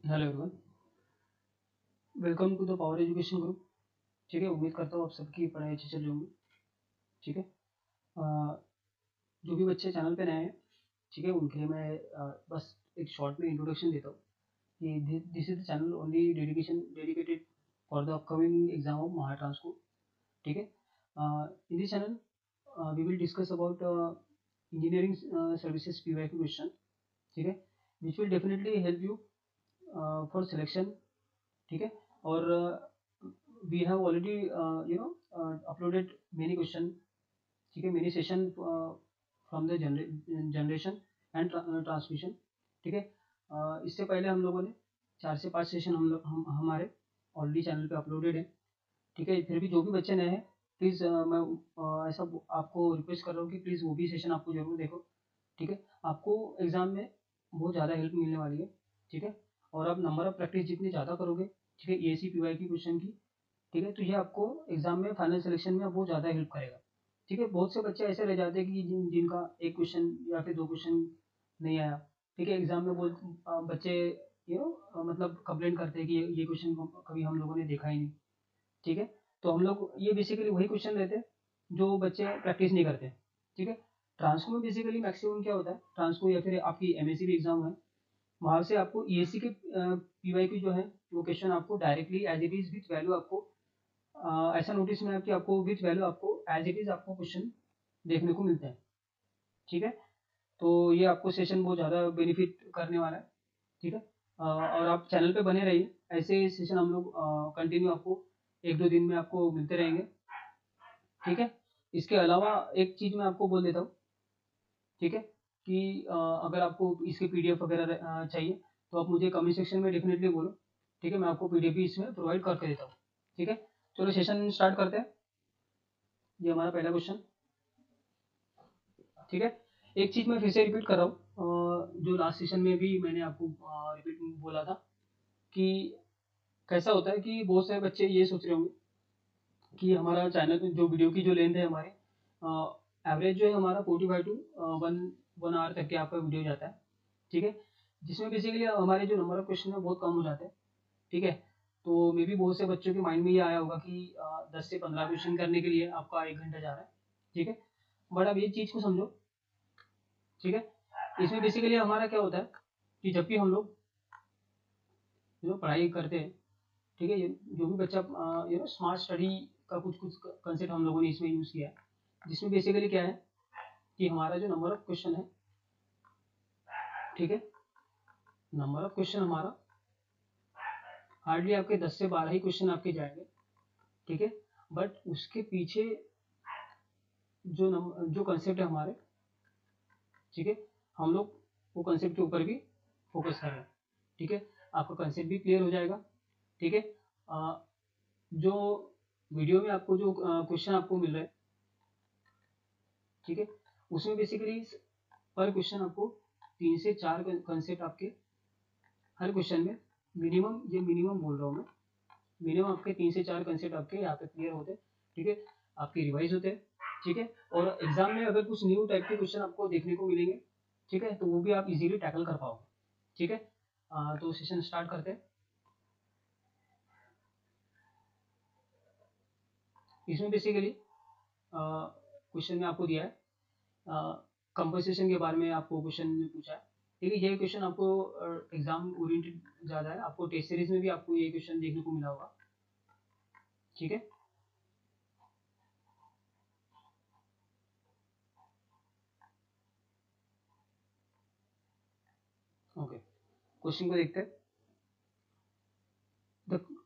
Hello everyone, welcome to the power education group. ठीक है, उम्मीद करता हूँ आप सबकी पढ़ाई अच्छी चल रही होंगी। ठीक है, जो भी बच्चे चैनल पे नए हैं, ठीक है, उनके लिए मैं बस एक शॉर्ट में इंट्रोडक्शन देता हूँ कि this is the channel only dedicated for the upcoming exam of Mahatransco. ठीक है, in this channel we will discuss about engineering services PYQ question. ठीक है, which will definitely help you for selection. ठीक है, और we have already uploaded many question, ठीक है, many session from the generation and transmission। ठीक है, इससे पहले हम लोगों ने 4 से 5 सेशन हम हमारे ऑलरेडी चैनल पे अपलोडेड है। ठीक है, फिर भी जो भी बच्चे नए हैं, प्लीज़ मैं ऐसा आपको रिक्वेस्ट कर रहा हूँ कि प्लीज़ वो भी सेशन आपको जरूर देखो। ठीक है, आपको एग्जाम में बहुत ज़्यादा हेल्प मिलने वाली है। ठीक है, और आप नंबर ऑफ प्रैक्टिस जितनी ज़्यादा करोगे, ठीक है, EAC PY की क्वेश्चन की, ठीक है, तो ये आपको एग्जाम में फाइनल सिलेक्शन में बहुत ज़्यादा हेल्प करेगा। ठीक है, बहुत से बच्चे ऐसे रह जाते हैं कि जिनका एक क्वेश्चन या फिर 2 क्वेश्चन नहीं आया। ठीक है, एग्जाम में बहुत बच्चे मतलब कंप्लेंट करते हैं कि ये क्वेश्चन कभी हम लोगों ने देखा ही नहीं। ठीक है, तो हम लोग ये बेसिकली वही क्वेश्चन रहते हैं जो बच्चे प्रैक्टिस नहीं करते। ठीक है, ट्रांसको में बेसिकली मैक्सिमम क्या होता है, ट्रांसको या फिर आपकी MSc भी एग्जाम है, वहाँ से आपको EAC के PY जो है वो क्वेश्चन आपको directly as it is with value आपको ऐसा नोटिस में है कि आपको विथ वैल्यू आपको एज इट इज आपको क्वेश्चन देखने को मिलते हैं। ठीक है, तो ये आपको सेशन बहुत ज़्यादा बेनिफिट करने वाला है। ठीक है, और आप चैनल पे बने रहिए, ऐसे सेशन हम लोग कंटिन्यू आपको 1-2 दिन में आपको मिलते रहेंगे। ठीक है, इसके अलावा एक चीज़ मैं आपको बोल देता हूँ। ठीक है, कि अगर आपको इसके PDF वगैरह चाहिए तो आप मुझे कमेंट सेक्शन में डेफिनेटली बोलो। ठीक है, मैं आपको PDF भी इसमें प्रोवाइड करके देता हूँ। ठीक है, चलो सेशन स्टार्ट करते हैं। ये हमारा पहला क्वेश्चन। ठीक है, एक चीज़ मैं फिर से रिपीट कर रहा हूँ, जो लास्ट सेशन में भी मैंने आपको रिपीट बोला था कि कैसा होता है कि बहुत सारे बच्चे ये सोच रहे होंगे कि हमारा चैनल जो वीडियो की जो लेंथ है हमारे एवरेज जो है हमारा 45 टू 1 आवर तक के आपका वीडियो जाता है। ठीक है, जिसमें बेसिकली हमारे जो नंबर ऑफ क्वेश्चन है बहुत कम हो जाते हैं। ठीक है, तो मे बी बहुत से बच्चों के माइंड में ये आया होगा कि 10 से 15 क्वेश्चन करने के लिए आपका 1 घंटा जा रहा है। ठीक है, बट अब ये चीज़ को समझो। ठीक है, इसमें बेसिकली हमारा क्या होता है कि जब भी हम लोग पढ़ाई करते हैं, ठीक है, जो भी बच्चा स्मार्ट स्टडी का कुछ कुछ कंसेप्ट हम लोगों ने इसमें यूज़ किया है, जिसमें बेसिकली क्या है कि हमारा जो नंबर ऑफ क्वेश्चन है, ठीक है, नंबर ऑफ क्वेश्चन हमारा हार्डली आपके 10 से 12 ही क्वेश्चन आपके जाएंगे। ठीक है, बट उसके पीछे जो कंसेप्ट है हमारे, ठीक है, हम लोग वो कंसेप्ट के ऊपर भी फोकस कर रहे हैं। ठीक है, आपका कंसेप्ट भी क्लियर हो जाएगा। ठीक है, जो वीडियो में आपको जो क्वेश्चन आपको मिल रहा है, ठीक है, उसमें बेसिकली पर क्वेश्चन आपको 3 से 4 कंसेप्ट आपके हर क्वेश्चन में मिनिमम, ये मिनिमम बोल रहा हूँ मैं, मिनिमम आपके 3 से 4 कंसेप्ट आपके यहाँ पे क्लियर होते हैं। ठीक है, आपके रिवाइज होते हैं। ठीक है, और एग्जाम में अगर कुछ न्यू टाइप के क्वेश्चन आपको देखने को मिलेंगे, ठीक है, तो वो भी आप इजीली टैकल कर पाओगे। ठीक है, तो सेशन स्टार्ट करते हैं। इसमें बेसिकली क्वेश्चन में आपको दिया है कंपनसेशन के बारे में, आपको क्वेश्चन में पूछा है। ठीक है, ये क्वेश्चन आपको एग्जाम ओरिएंटेड ज़्यादा है, आपको टेस्ट सीरीज में भी आपको ये क्वेश्चन देखने को मिला होगा। ठीक है, ओके, क्वेश्चन को देखते हैं।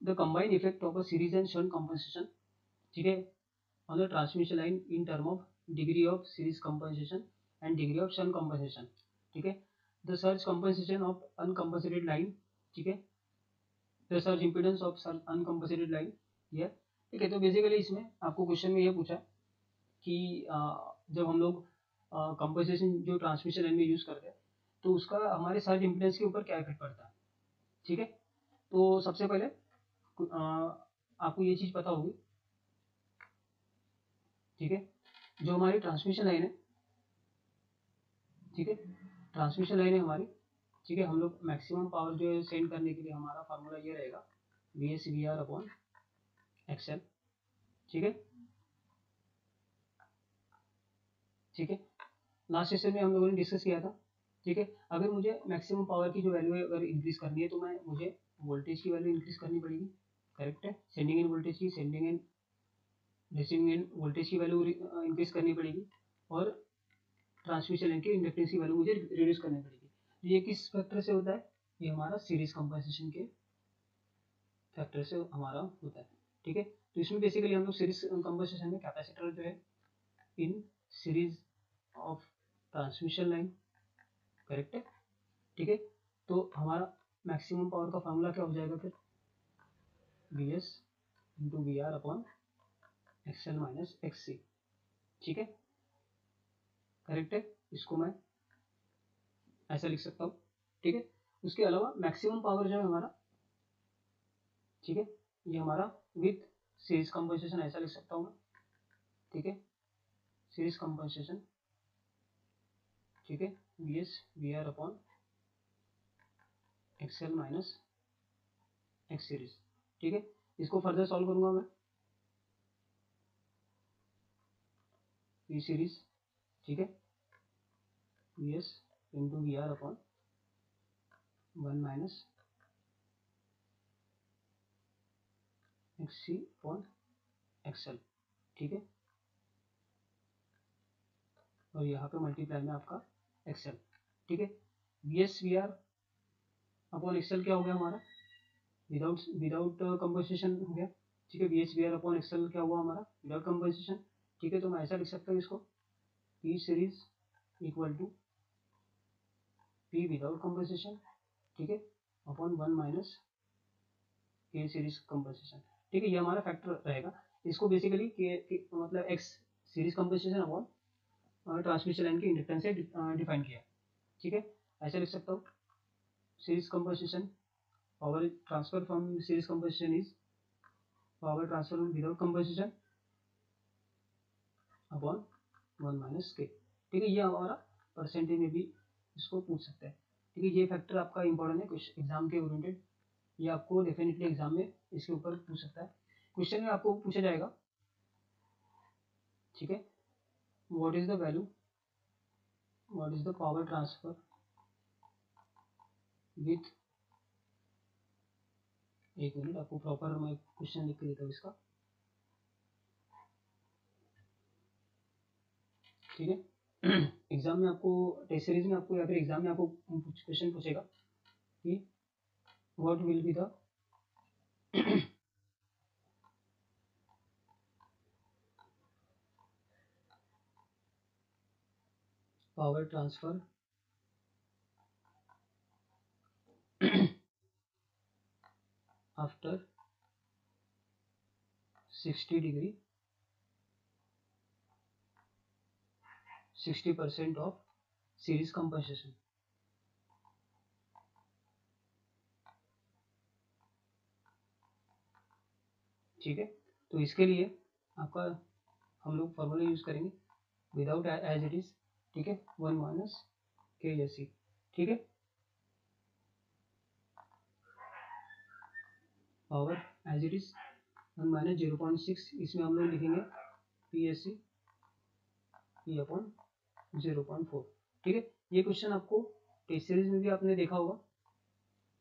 The combined effect of a series and shunt compensation, ठीक है, on the transmission line in term of degree of series compensation and degree of shunt compensation। ठीक है, the surge compensation of uncompensated line, ठीक है, the surge impedance of uncompensated line, ये ठीक है। तो बेसिकली इसमें आपको क्वेश्चन में ये पूछा कि जब हम लोग कंपनसेशन जो ट्रांसमिशन लाइन में यूज़ करते हैं, तो उसका हमारे सर्ज इम्पिडेंस के ऊपर क्या इफेक्ट पड़ता है। ठीक है, तो सबसे पहले आपको ये चीज़ पता होगी, ठीक है, जो हमारी ट्रांसमिशन लाइन है, ठीक है, ट्रांसमिशन लाइन है हमारी, ठीक है। हम लोग मैक्सिमम पावर जो है सेंड करने के लिए हमारा फार्मूला ये रहेगा VS/VR अपॉन XL। ठीक है, ठीक है। लास्ट सेशन में हम लोगों ने डिस्कस किया था। ठीक है, अगर मुझे मैक्सिमम पावर की जो वैल्यू है अगर इंक्रीज करनी है तो मुझे वोल्टेज की वैल्यू इंक्रीज करनी पड़ेगी। करेक्ट है, सेंडिंग एंड वोल्टेज की, sending end receiving end voltage की वैल्यू इंक्रीज करनी पड़ेगी और ट्रांसमिशन लाइन की इंडक्टेंस की वैल्यू मुझे रिड्यूस करनी पड़ेगी। तो ये किस फैक्टर से होता है? ये हमारा सीरीज कंपनसेशन के फैक्टर से हमारा होता है। ठीक है, तो इसमें बेसिकली हम लोग सीरीज कंपनसेशन में कैपेसिटर जो है in series of transmission line. Correct है, ठीक है। तो हमारा मैक्सिमम पावर का फार्मूला क्या हो जाएगा फिर? VS into VR upon XL minus XC। ठीक है, करेक्ट है। इसको मैं ऐसा लिख सकता हूँ। ठीक है, उसके अलावा मैक्सिमम पावर जो है हमारा, ठीक है, ये हमारा विथ सीरीज कंपनसेशन ऐसा लिख सकता हूँ मैं। ठीक है, सीरीज कंपनसेशन, ठीक है, VS/VR upon XL minus X series. ठीक है, इसको फर्दर सॉल्व करूंगा मैं। V सीरीज, ठीक है, VS into VR upon 1 minus XC upon XL। ठीक है, और यहाँ पे मल्टीप्लाई में आपका XL। ठीक है, VS/VR अपॉन XL क्या हो गया हमारा? विदाउट कंपनसेशन हो गया। ठीक है, VS/VR अपॉन XL क्या हुआ हमारा? Without compensation. ठीक है, तो मैं ऐसा लिख सकता हूँ इसको, P series equal to P without compensation, ठीक है, upon 1 minus K series compensation. ठीक है, ये हमारा फैक्टर रहेगा। इसको बेसिकली के मतलब X series compensation upon transmission line की इंडक्टेंस से डिफाइन किया। ठीक है, ऐसा लिख सकता हूँ, series compensation power transfer from series compensation is power transfer without compensation upon 1 minus K। ठीक है, ये हमारा परसेंटेज में भी इसको पूछ सकते हैं। ठीक है, ये फैक्टर आपका इंपॉर्टेंट है कुछ एग्जाम के ओरिएंटेड, ये आपको डेफिनेटली एग्जाम में इसके ऊपर पूछ सकता है। क्वेश्चन में आपको पूछा जाएगा, ठीक है, what is the value, what is the power transfer with, एक मिनट आपको प्रॉपर मैं क्वेश्चन लिख के देता हूँ इसका। ठीक है, एग्जाम में आपको टेस्ट सीरीज में आपको या फिर एग्जाम में आपको क्वेश्चन पूछेगा कि what will be the power transfer after 60 degree 60% of series compensation. ठीक है, तो इसके लिए आपका हम लोग फॉर्मूला यूज करेंगे विदाउट एज इट इज। ठीक है, 1 माइनस KSC। ठीक है, power as it is 1 minus 0.6, इसमें हम लोग लिखेंगे PSC P अपॉन 0.4। ठीक है, ये क्वेश्चन आपको टेस्ट सीरीज में भी आपने देखा होगा।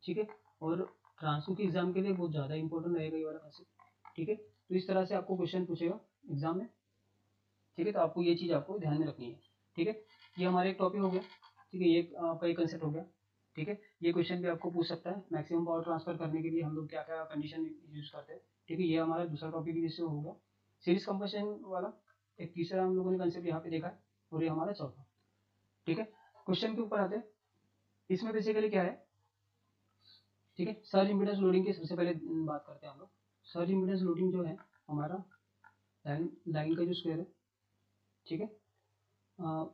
ठीक है, और ट्रांसफर के एग्जाम के लिए बहुत ज़्यादा इंपॉर्टेंट रहेगा ये वाला कंसेप्ट। ठीक है, तो इस तरह से आपको क्वेश्चन पूछेगा एग्जाम में। ठीक है, तो आपको ये चीज़ आपको ध्यान में रखनी है। ठीक है, ये हमारा एक टॉपिक हो गया। ठीक है, ये आपका एक कंसेप्ट हो गया। ठीक है, ये क्वेश्चन भी आपको पूछ सकता है, मैक्सिमम पावर ट्रांसफर करने के लिए हम लोग क्या क्या कंडीशन यूज करते हैं। ठीक है, ये हमारा दूसरा टॉपिक भी इससे हो गया। सीरीज कंपनसेशन वाला एक तीसरा हम लोगों ने कंसेप्ट यहाँ पे देखा है, और ये हमारा चौथा। ठीक है, क्वेश्चन के ऊपर आते हैं। इसमें बेसिकली क्या है, ठीक है, सर्ज इम्पीडेंस लोडिंग की सबसे पहले बात करते हैं हम लोग। सर्ज इम्पीडेंस लोडिंग जो है हमारा लाइन का जो स्क्वायर है, ठीक है,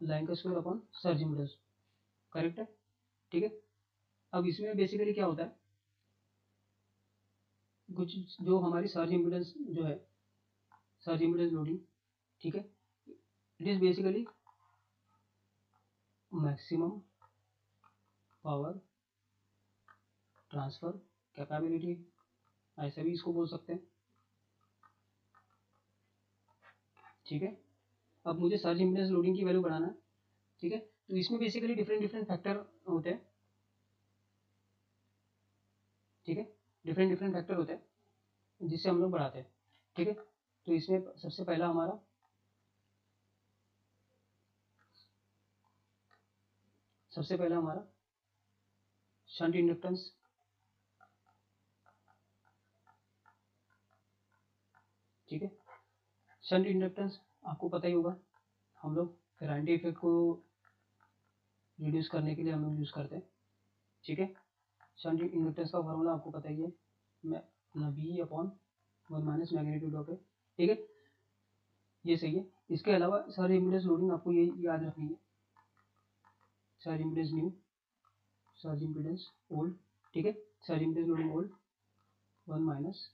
लाइन का square upon surge impedance. Correct है, ठीक है। अब इसमें बेसिकली क्या होता है, कुछ जो हमारी सर्ज इम्पीडेंस जो है, सर्ज इम्पीडेंस लोडिंग, ठीक है, it is basically maximum power transfer capability, ऐसे भी इसको बोल सकते हैं। ठीक है, अब मुझे सर्ज इम्पीडेंस लोडिंग की वैल्यू बढ़ाना है। ठीक है, तो इसमें बेसिकली डिफरेंट डिफरेंट फैक्टर होते हैं। ठीक है, डिफरेंट डिफरेंट फैक्टर होते हैं जिससे हम लोग बढ़ाते हैं। ठीक है, तो इसमें सबसे पहला हमारा शंट इंडक्टेंस। ठीक है, शंट इंडक्टेंस आपको पता ही होगा, हम लोग फेरांटी इफेक्ट को रिड्यूस करने के लिए हम लोग यूज़ करते हैं। ठीक है, शंट इंडक्टेंस का फॉर्मूला आपको पता ही है, V upon 1 minus magnitude of A. ठीक है, ये सही है। इसके अलावा सर्ज इम्पीडेंस लोडिंग आपको ये याद रखनी है, surge impedance new, surge impedance old. ठीक है, surge impedance loading old 1 minus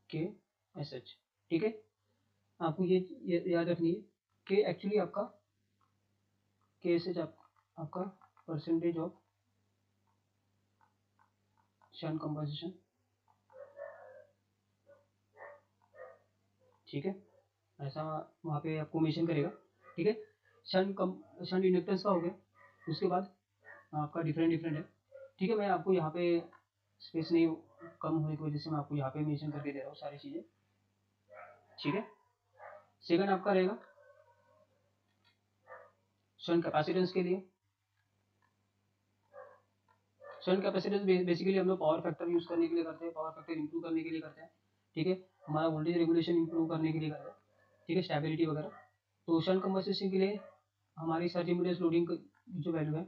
K S H. ठीक है, आपको ये याद रखनी है कि एक्चुअली आपका के एस एच आपका परसेंटेज ऑफ शंट कंपनसेशन। ठीक है, ऐसा वहाँ पे आपको मेंशन करेगा। ठीक है, शंट इंडक्टेंस का हो गया, उसके बाद आपका डिफरेंट डिफरेंट है। ठीक है, मैं आपको यहाँ पे स्पेस नहीं कम होने की वजह से मैं आपको यहाँ पे मेंशन करके दे रहा हूँ सारी चीज़ें। ठीक है, सेकंड आपका रहेगा शंट कैपेसिटेंस के लिए। शंट कैपेसिटेंस बेसिकली हम लोग पावर फैक्टर यूज़ करने के लिए करते हैं, पावर फैक्टर इंप्रूव करने के लिए करते हैं। ठीक है, हमारा वोल्टेज रेगुलेशन इंप्रूव करने के लिए करते हैं। ठीक है, स्टेबिलिटी वगैरह। तो शंट कंपनसेशन के लिए हमारी सर्ज इम्पीडेंस लोडिंग की जो वैल्यू है,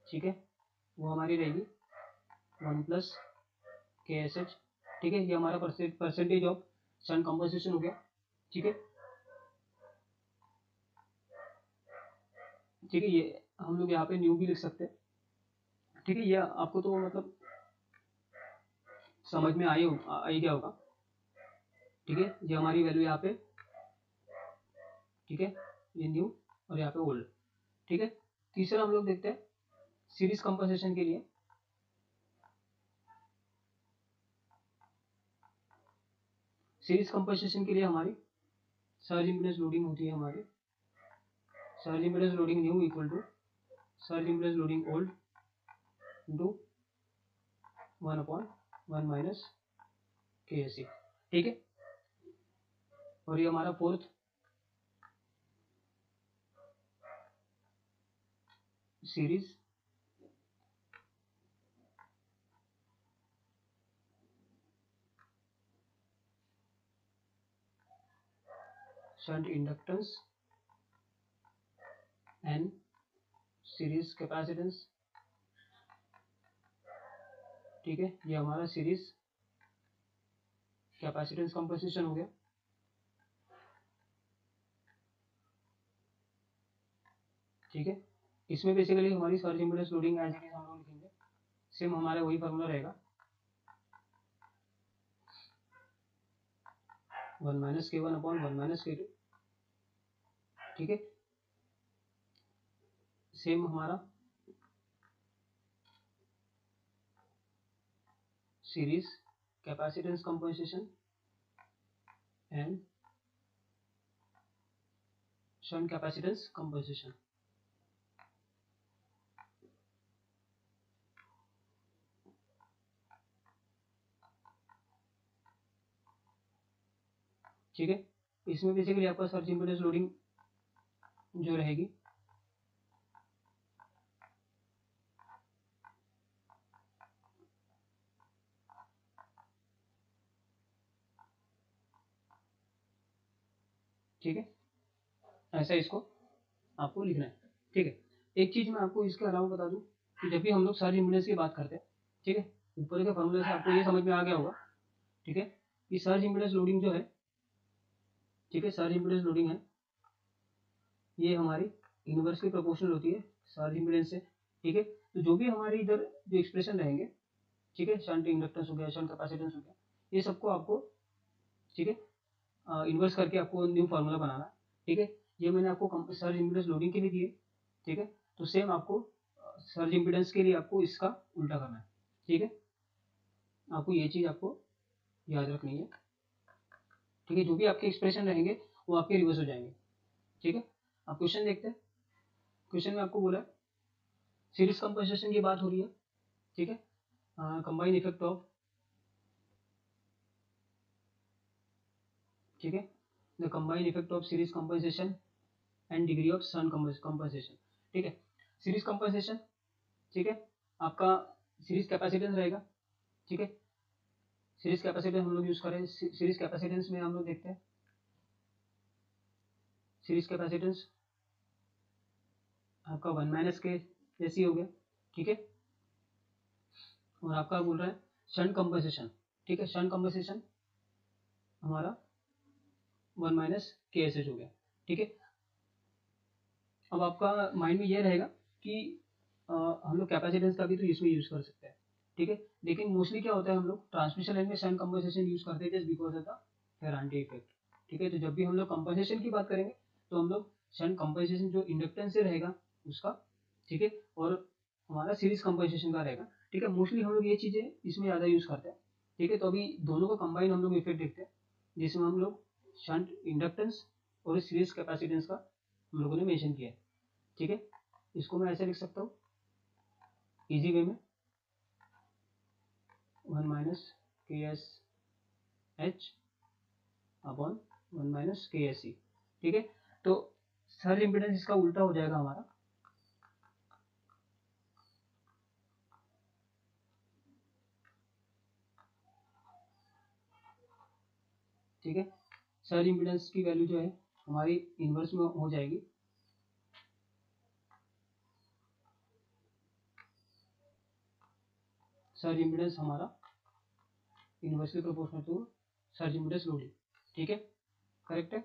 ठीक है, वो हमारी रहेगी 1 प्लस के एस एच। ठीक है, ये हमारा परसेंटेज ऑफ शंट कंपनसेशन हो गया। ठीक है, ठीक है, ये हम लोग यहाँ पे न्यू भी लिख सकते हैं। ठीक है, ये आपको तो मतलब समझ में आई गया होगा। ठीक है, ये हमारी वैल्यू यहाँ पे, ठीक है, ये न्यू और यहाँ पे ओल्ड। ठीक है, तीसरा हम लोग देखते हैं सीरीज कंपनसेशन के लिए। सीरीज कंपनसेशन के लिए हमारी सर्ज इम्पीडेंस लोडिंग होती है, हमारी surge impedance loading new equal to surge impedance loading old into 1 upon 1 minus K S C. ठीक है, और ये हमारा fourth series shunt inductance and series capacitance. ठीक है, ये हमारा सीरीज कैपेसिटेंस कंपनसेशन हो गया। ठीक है, इसमें बेसिकली हमारी surge impedance loading as it is हम लोग लिखेंगे, सेम हमारा वही फार्मूला रहेगा 1 माइनस के 1 अपॉन 1 माइनस के 2। ठीक है, सेम हमारा series capacitance compensation and shunt capacitance compensation. ठीक है, इसमें बेसिकली आपका सर्ज इम्पीडेंस लोडिंग जो रहेगी, ठीक है, ऐसा इसको आपको लिखना है। ठीक है, एक चीज मैं आपको इसके अलावा बता दूं कि जब भी हम लोग सर्ज इम्पीडेंस की बात करते हैं, ठीक है, ऊपर के फॉर्मूले से आपको ये समझ में आ गया होगा, ठीक है, कि सर्ज इम्पीडेंस लोडिंग जो है, ठीक है, सर्ज इम्पीडेंस लोडिंग है, ये हमारी इनवर्सली प्रोपोर्शनल होती है सर्ज इम्पीडेंस से। ठीक है, तो जो भी हमारे इधर जो एक्सप्रेशन रहेंगे, ठीक है, शंट इंडक्टेंस हो गया, शंट कैपेसिटेंस हो गया, ये सबको आपको, ठीक है, इन्वर्स करके आपको न्यू फार्मूला बनाना है। ठीक है, ये मैंने आपको सर्ज इम्पीडेंस लोडिंग के लिए दिए। ठीक है, तो सेम आपको सर्ज इम्पीडेंस के लिए आपको इसका उल्टा करना है, ठीक है। आपको ये चीज़ आपको याद रखनी है, ठीक है। जो भी आपके एक्सप्रेशन रहेंगे वो आपके रिवर्स हो जाएंगे, ठीक है। आप क्वेश्चन देखते हैं। क्वेश्चन में आपको बोला सीरीज कंपनसेशन की बात हो रही है, ठीक है। कंबाइन इफेक्ट ऑफ, ठीक है, the combine effect of series compensation and degree of shunt compensation, ठीक है। सीरीज कंपनसेशन, ठीक है, आपका सीरीज कैपेसिटेंस रहेगा, ठीक है। सीरीज कैपेसिटेंस हम लोग यूज करें, सीरीज कैपेसिटेंस में हम लोग देखते हैं सीरीज कैपेसिटेंस आपका 1 - के जैसी हो गया, ठीक है। और आपका बोल रहा है शंट कंपनसेशन, ठीक है। शंट कंपनसेशन हमारा 1 - के एस एच हो गया, ठीक है। अब आपका माइंड में ये रहेगा कि हम लोग कैपेसिटेंस का भी तो इसमें यूज कर सकते हैं, ठीक है। लेकिन मोस्टली क्या होता है, हम लोग ट्रांसमिशन लाइन में शंट कंपनसेशन यूज करते हैं just because of the Ferranti effect, ठीक है। तो जब भी हम लोग कंपनसेशन की बात करेंगे तो हम लोग शंट कंपनसेशन जो इंडक्टेंस से रहेगा उसका, ठीक है, और हमारा सीरीज कंपनसेशन का रहेगा, ठीक है। मोस्टली हम लोग ये चीज़ें इसमें ज़्यादा यूज करते हैं, ठीक है। तो अभी दोनों को कंबाइन हम लोग इफेक्ट देखते हैं जिसमें हम लोग शंट इंडक्टेंस और सीरीज कैपेसिटेंस का हम लोगों ने मेंशन किया है, ठीक है। इसको मैं ऐसे लिख सकता हूँ इजी वे में 1 - के एस एच अपॉन 1 - के एस सी, ठीक है। तो सर्ज इम्पीडेंस इसका उल्टा हो जाएगा हमारा, ठीक है। सर्ज इम्पीडेंस की वैल्यू जो है हमारी इनवर्स में हो जाएगी, सर्ज इम्पीडेंस हमारा inversely proportional to surge impedance loading, ठीक है, करेक्ट है।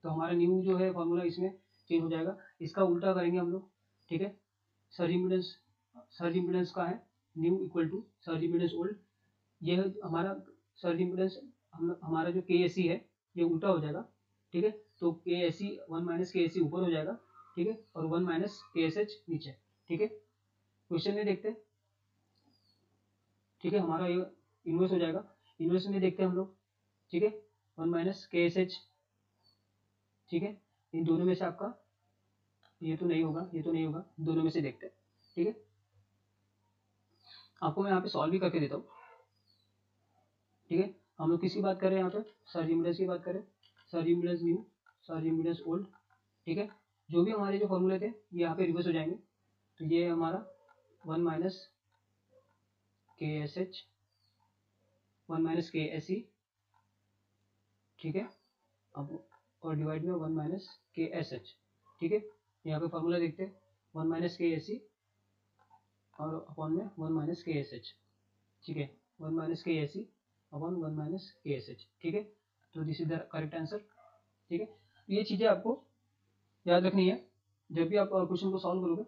तो हमारा न्यू जो है फॉर्मूला इसमें चेंज हो जाएगा, इसका उल्टा करेंगे हम लोग, ठीक है। सर्ज इम्पीडेंस का है new equal to surge impedance old, ये है हमारा सर्ज इम्पीडेंस, हमारा जो के एस सी है ये उल्टा हो जाएगा, ठीक है। तो के एस सी 1 - के एस सी ऊपर हो जाएगा, ठीक है, और 1 - के एस एच नीचे, ठीक है। क्वेश्चन में देखते हैं, ठीक है, हमारा ये इन्वर्स हो जाएगा। इन्वर्स में देखते हैं हम लोग, ठीक है, 1 - के एस एच, ठीक है। इन दोनों में से आपका ये तो नहीं होगा, ये तो नहीं होगा, दोनों में से देखते हैं, ठीक है। आपको मैं यहाँ पे सॉल्व भी करके देता हूँ, ठीक है। हम लोग किसकी बात कर रहे हैं यहाँ पे, सर्ज इम्पीडेंस की बात करें, surge impedance new, surge impedance old, ठीक है। जो भी हमारे जो फॉर्मूले थे ये यहाँ पे रिवर्स हो जाएंगे, तो ये हमारा 1 - के एस एच 1 - के एस सी, ठीक है। अब और डिवाइड में 1 - के एस एच, ठीक है। यहाँ पे फॉर्मूला देखते हैं 1 - के एस सी और अपॉन में 1 - के एस एच, ठीक है, 1 - के एस सी अपॉन 1 - के एस एच, ठीक है। तो this is the correct answer, ठीक है। तो ये चीज़ें आपको याद रखनी है जब भी आप क्वेश्चन को सॉल्व करोगे,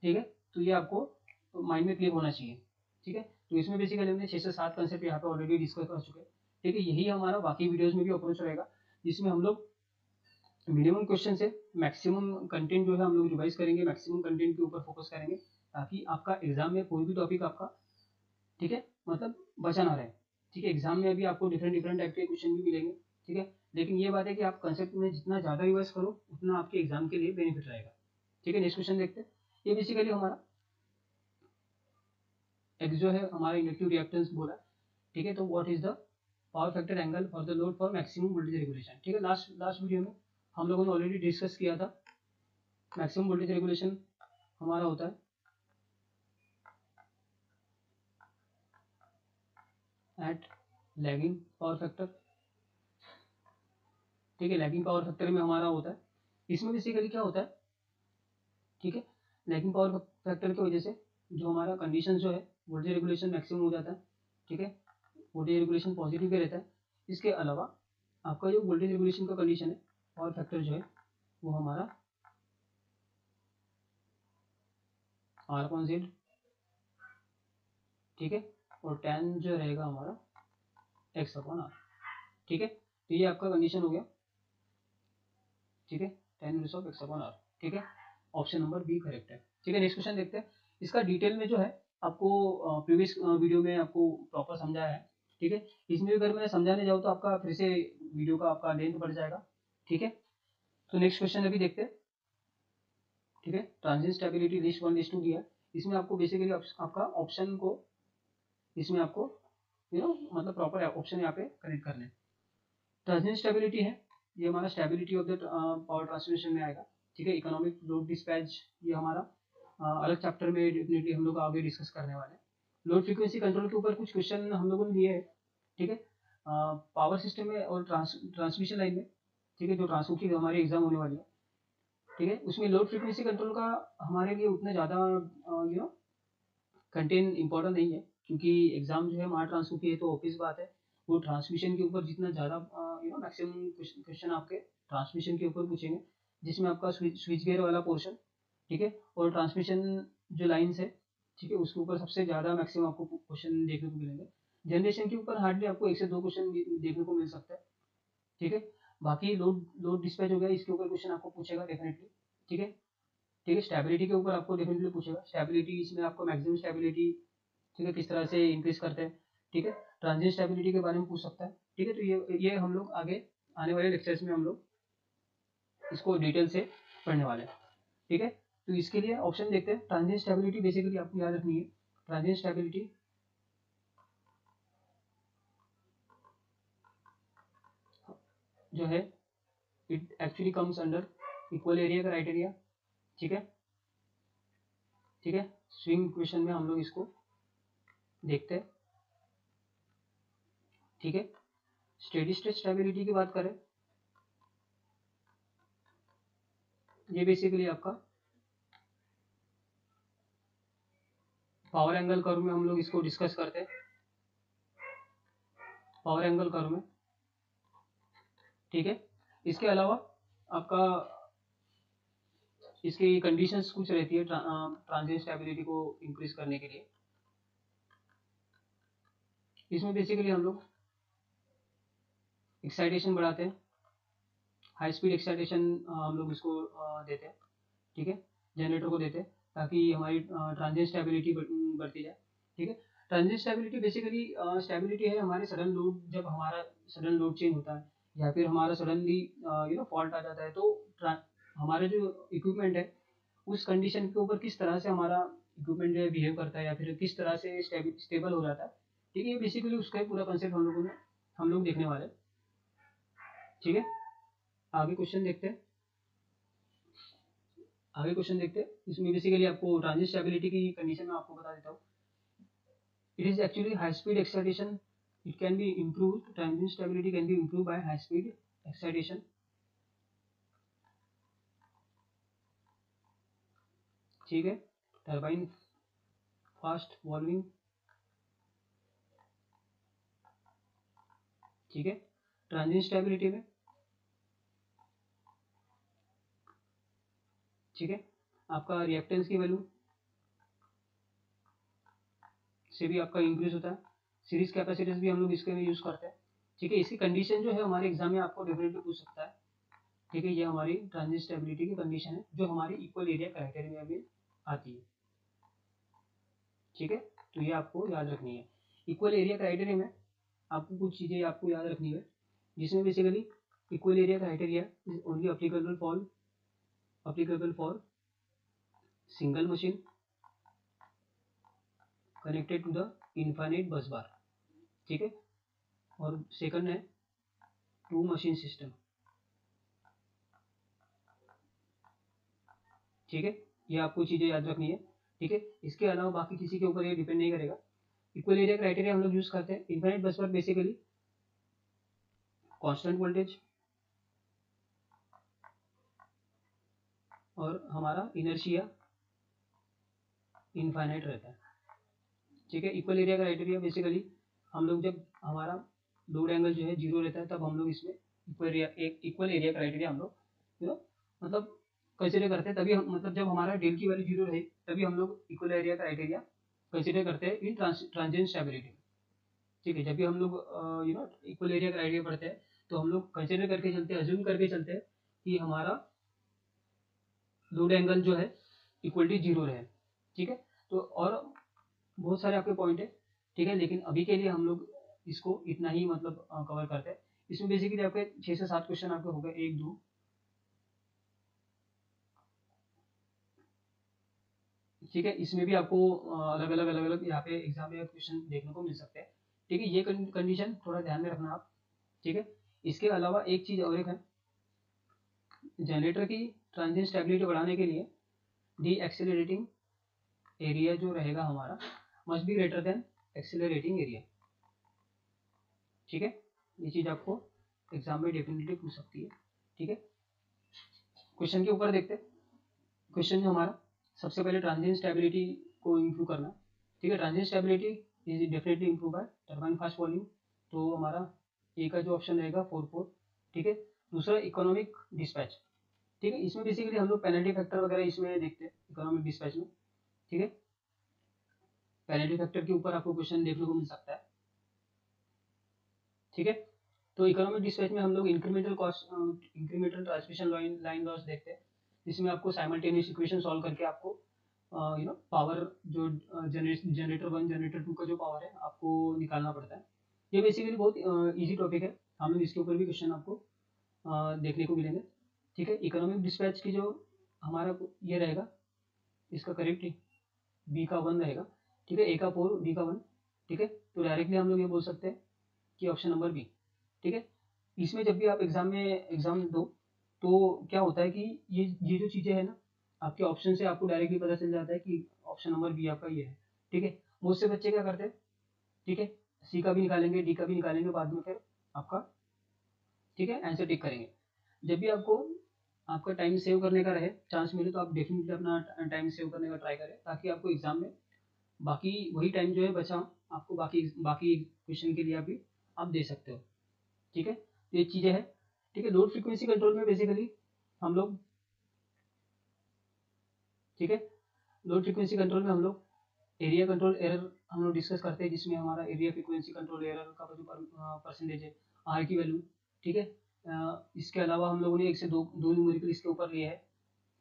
ठीक है। तो ये आपको माइंड में क्लियर होना चाहिए, ठीक है। तो इसमें बेसिकली हमने 6 से 7 कंसेप्ट यहाँ पे ऑलरेडी डिस्कस कर चुके हैं, ठीक है। यही हमारा बाकी वीडियोस में भी अप्रोच रहेगा जिसमें हम लोग मिनिमम क्वेश्चन से मैक्सिमम कंटेंट जो है हम लोग रिवाइज करेंगे, मैक्सिमम कंटेंट के ऊपर फोकस करेंगे ताकि आपका एग्जाम में कोई भी टॉपिक आपका, ठीक है, मतलब बचा ना रहे, ठीक है। एग्जाम में अभी आपको डिफरेंट डिफरेंट टाइप के क्वेश्चन भी मिलेंगे, ठीक है। लेकिन ये बात है कि आप कंसेप्ट में जितना ज़्यादा रिवाइज करो उतना आपके एग्जाम के लिए बेनिफिट रहेगा, ठीक है। नेक्स्ट क्वेश्चन देखते हैं। ये बेसिकली हमारा एक्स जो है हमारा इंडक्टिव रिएक्टेंस बोला, ठीक है। तो what is the power factor angle for the load for maximum voltage regulation, ठीक है। लास्ट वीडियो में हम लोगों ने ऑलरेडी डिस्कस किया था मैक्सिमम वोल्टेज रेगुलेशन हमारा होता है एट लैगिंग पावर फैक्टर, ठीक है। लैगिंग पावर फैक्टर में हमारा होता है, इसमें बेसिकली क्या होता है, ठीक है, लैगिंग पावर फैक्टर की वजह से जो हमारा कंडीशन जो है वोल्टेज रेगुलेशन मैक्सिमम हो जाता है, ठीक है। वोल्टेज रेगुलेशन पॉजिटिव पे रहता है। इसके अलावा आपका जो वोल्टेज रेगुलेशन का कंडीशन है पावर फैक्टर जो है वो हमारा R/Z, ठीक है, और tan जो रहेगा हमारा x/R, ठीक है। तो ये आपका कंडीशन हो गया, ठीक है, tan इनवर्स ऑफ x/R, ठीक है। ऑप्शन नंबर बी करेक्ट है। ठीक है, नेक्स्ट क्वेश्चन देखते हैं। इसका डिटेल में जो है आपको प्रीवियस वीडियो में आपको प्रॉपर समझाया है। ठीक है, इसमें अगर मैं समझाने जाऊँ तो आपका फिर से वीडियो का आपका लेंथ बढ़ जाएगा। ठीक है, तो नेक्स्ट क्वेश्चन अभी देखते हैं। ठीक है, ट्रांजिशन स्टेबिलिटी लिस्ट 1 लिस्ट 2 दिया है। इसमें आपको बेसिकली आपका ऑप्शन को इसमें आपको मतलब प्रॉपर ऑप्शन यहाँ पे कनेक्ट करने हैं। ट्रांजिशन स्टेबिलिटी है, ये हमारा stability of the power transmission में आएगा। ठीक है, इकोनॉमिक लोड डिस्पैच ये हमारा अलग चैप्टर में डेफिनेटली हम लोग आगे डिस्कस करने वाले हैं। लोड फ्रीक्वेंसी कंट्रोल के ऊपर कुछ क्वेश्चन हम लोगों ने लिए हैं। ठीक है, पावर सिस्टम में और ट्रांसमिशन लाइन में, ठीक है, जो ट्रांसमिशन की हमारी एग्जाम होने वाली है। ठीक है, उसमें लोड फ्रीक्वेंसी कंट्रोल का हमारे लिए उतना ज़्यादा कंटेंट इंपॉर्टेंट नहीं है, क्योंकि एग्जाम जो है हमारा ट्रांसफर की है तो ऑब्वियस बात है वो ट्रांसमिशन के ऊपर जितना ज़्यादा मैक्सिमम क्वेश्चन आपके ट्रांसमिशन के ऊपर पूछेंगे, जिसमें आपका स्विच गेयर वाला पोर्शन, ठीक है, और ट्रांसमिशन जो लाइन्स है, ठीक है, उसके ऊपर सबसे ज़्यादा मैक्सिमम आपको क्वेश्चन देखने को मिलेंगे। जनरेशन के ऊपर हार्डली आपको 1 से 2 क्वेश्चन देखने को मिल सकता है। ठीक है, बाकी लोड डिस्पैच हो गया, इसके ऊपर क्वेश्चन आपको पूछेगा डेफिनेटली। ठीक है, ठीक है, स्टेबिलिटी के ऊपर आपको डेफिनेटली पूछेगा। स्टेबिलिटी इसमें आपको मैक्सिमम स्टेबिलिटी, ठीक है, किस तरह से इंक्रीज करते हैं। ठीक है, ट्रांजिशन स्टेबिलिटी के बारे में पूछ सकता है। ठीक है, तो ये हम लोग आगे आने वाले लेक्चर्स में हम लोग इसको डिटेल से पढ़ने वाले हैं। ठीक है, तो इसके लिए ऑप्शन देखते हैं। ट्रांजिशन स्टेबिलिटी बेसिकली आपको याद रखनी है। ट्रांजिशन स्टेबिलिटी जो है it actually comes under equal area criteria. ठीक है, ठीक है, स्विंग क्वेश्चन में हम लोग इसको देखते हैं। ठीक है, स्टेडी स्टेट स्टेबिलिटी की बात करें, ये बेसिकली आपका पावर एंगल कर्व में हम लोग इसको डिस्कस करते हैं। पावर एंगल कर्व में, ठीक है, इसके अलावा आपका इसकी कंडीशंस कुछ रहती है ट्रांजिशन स्टेबिलिटी को इंक्रीज करने के लिए। इसमें बेसिकली हम लोग एक्साइटेशन बढ़ाते हैं, हाई स्पीड एक्साइटेशन हम लोग इसको देते हैं। ठीक है, जनरेटर को देते हैं ताकि हमारी ट्रांजिशन स्टेबिलिटी बढ़ती जाए। ठीक है, ट्रांजिशन स्टेबिलिटी बेसिकली स्टेबिलिटी है हमारे सडन लोड, जब हमारा सडन लोड चेंज होता है या फिर हमारा सडनली फॉल्ट आ जाता है, तो हमारे जो इक्विपमेंट है उस कंडीशन के ऊपर किस तरह से हमारा इक्विपमेंट जो है बिहेव करता है या फिर किस तरह से स्टेबल हो जाता है। ठीक है, ये बेसिकली उसका पूरा कंसेप्ट हम लोग देखने वाले हैं। ठीक है, आगे क्वेश्चन देखते हैं। इसमें बेसिकली आपको ट्रांजिशन स्टेबिलिटी की कंडीशन में आपको बता देता हूँ। It is actually high speed excitation, it can be improve, transition stability can be improve by high speed excitation. ठीक है, टर्बाइन फास्ट वॉल्विंग। ठीक है, ट्रांजिशन स्टेबिलिटी में, ठीक है, आपका रिएक्टेंस की वैल्यू से भी आपका इंक्रीज होता है। सीरीज कैपेसिटेंस भी हम लोग इसके में यूज करते हैं। ठीक है, इसकी कंडीशन जो है हमारे एग्जाम में आपको डेफिनेटली पूछ सकता है। ठीक है, ये हमारी ट्रांजिशन स्टेबिलिटी की कंडीशन है जो हमारी इक्वल एरिया क्राइटेरिया में आती है। ठीक है, तो ये आपको याद रखनी है। इक्वल एरिया क्राइटेरिया में आपको कुछ चीज़ें आपको याद रखनी है, जिसमें basically equal area criteria is only applicable for single machine connected to the infinite bus bar। ठीक है, और सेकंड है टू मशीन सिस्टम। ठीक है, ये आपको चीज़ें याद रखनी है। ठीक है, इसके अलावा बाकी किसी के ऊपर ये डिपेंड नहीं करेगा। इक्वल एरिया क्राइटेरिया हम लोग यूज करते हैं। इनफाइनाइट बस बार बेसिकली कांस्टेंट वोल्टेज और हमारा इनर्शिया इनफाइनाइट रहता है। ठीक है, इक्वल एरिया क्राइटेरिया बेसिकली हम लोग जब हमारा लोड एंगल जो है जीरो रहता है तब हम लोग इसमें इक्वल एरिया क्राइटेरिया हम लोग मतलब कंसिडर करते हैं। तभी हम मतलब जब हमारा डेल की वैल्यू जीरो रहे तभी हम लोग इक्वल एरिया क्राइटेरिया कंसिडर करते हैं इन ट्रांजिशन स्टेबिलिटी। ठीक है, जब भी हम लोग इक्वल एरिया क्राइटेरिया पढ़ते हैं तो हम लोग कंसिडर करके चलते हैं, अज्यूम करके चलते हैं कि हमारा लोड एंगल जो है इक्वलिटी 0 रहे, ठीक है। तो और बहुत सारे आपके पॉइंट है, ठीक है, लेकिन अभी के लिए हम लोग इसको इतना ही मतलब कवर करते हैं। इसमें बेसिकली आपके 6 से 7 क्वेश्चन आपके हो गए, 1 2, ठीक है। इसमें भी आपको अलग अलग यहाँ पे एग्जाम में क्वेश्चन देखने को मिल सकते हैं, ठीक है। ये कंडीशन थोड़ा ध्यान में रखना आप, ठीक है। इसके अलावा एक चीज़ और एक है, जनरेटर की ट्रांजिएंट स्टेबिलिटी बढ़ाने के लिए डी एक्सेलरेटिंग एरिया जो रहेगा हमारा must be greater than accelerating area, ठीक है। ये चीज़ आपको एग्जाम में डेफिनेटली पूछ सकती है, ठीक है। क्वेश्चन के ऊपर देखते हैं। क्वेश्चन जो हमारा सबसे पहले ट्रांजिएंट स्टेबिलिटी को इम्प्रूव करना, ठीक है। Transient stability is definitely improve bye turbine fast volume, तो हमारा ए का जो ऑप्शन रहेगा 4 ठीक है। दूसरा इकोनॉमिक डिस्पैच, ठीक है। इसमें बेसिकली हम लोग पेनल्टी फैक्टर वगैरह इसमें देखते हैं इकोनॉमिक डिस्पैच में, ठीक है। पेनल्टी फैक्टर के ऊपर आपको क्वेश्चन देखने को मिल सकता है, ठीक है। तो इकोनॉमिक डिस्पैच में हम लोग incremental cost, incremental transmission line loss देखते हैं, जिसमें आपको साइमल्टेनियस इक्वेशन सॉल्व करके आपको पावर जो जनरेटर 1 जनरेटर 2 का जो पावर है आपको निकालना पड़ता है। ये बेसिकली बहुत इजी टॉपिक है, हम लोग इसके ऊपर भी क्वेश्चन आपको देखने को मिलेंगे, ठीक है। इकोनॉमिक डिस्पैच की जो हमारा ये रहेगा, इसका करेक्ट बी का 1 रहेगा, ठीक है। ए का 4 बी का 1, ठीक है। तो डायरेक्टली हम लोग ये बोल सकते हैं कि ऑप्शन नंबर बी, ठीक है। इसमें जब भी आप एग्जाम दो तो क्या होता है कि ये जो चीज़ें हैं ना, आपके ऑप्शन से आपको डायरेक्टली पता चल जाता है कि ऑप्शन नंबर बी आपका ये है, ठीक है। बहुत से बच्चे क्या करते हैं, ठीक है, सी का भी निकालेंगे, डी का भी निकालेंगे, बाद में फिर आपका, ठीक है, आंसर टिक करेंगे। जब भी आपको आपका टाइम सेव करने का रहे, चांस मिले, तो आप डेफिनेटली अपना टाइम सेव करने का ट्राई करें, ताकि आपको एग्जाम में बाकी वही टाइम जो है बचा आपको बाकी बाकी क्वेश्चन के लिए अभी आप दे सकते हो, ठीक है। तो ये चीज़ें हैं, ठीक है। लोड फ्रीक्वेंसी कंट्रोल में बेसिकली हम लोग, ठीक है, लोड फ्रीक्वेंसी कंट्रोल में हम लोग एरिया कंट्रोल एरर हम लोग डिस्कस करते हैं, जिसमें हमारा एरिया फ्रीक्वेंसी कंट्रोल एरर का जो परसेंटेज है, आर की वैल्यू, ठीक है। इसके अलावा हम लोगों ने 1 से 2 न्यूमेरिकल इसके ऊपर लिए है,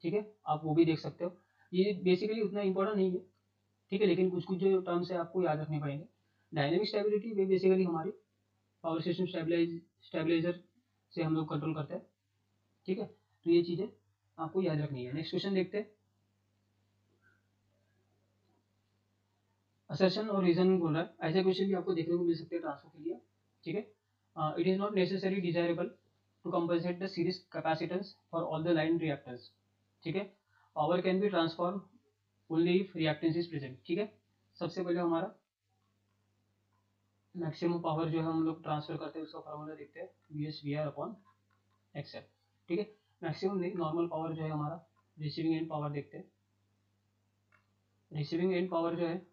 ठीक है, आप वो भी देख सकते हो। ये बेसिकली उतना इंपॉर्टेंट नहीं है, ठीक है, लेकिन कुछ कुछ जो टर्म्स है आपको याद रखने पड़ेंगे। डायनेमिक स्टेबिलिटी वे बेसिकली हमारी पावर सिस्टम स्टेबलाइजर से हम लोग कंट्रोल करते हैं, ठीक है। तो ये चीज़ें आपको याद रखनी है। नेक्स्ट क्वेश्चन देखते हैं। असर्शन और रीजन बोल रहा है, ऐसे क्वेश्चन भी आपको देखने को मिल सकते हैं ट्रांसफर के लिए, ठीक है। It is not necessary desirable to compensate the series capacitance for all the line reactors, ठीक है। Power can be transform only if reactance is present, ठीक है। सबसे पहले हमारा मैक्सिमम पावर जो है हम लोग ट्रांसफर करते हैं, उसका फॉर्मूला देखते हैं, V S V R upon XL, ठीक है। मैक्सिमम नहीं, नॉर्मल पावर जो है हमारा रिसीविंग एंड पावर देखते हैं। रिसीविंग एंड पावर जो है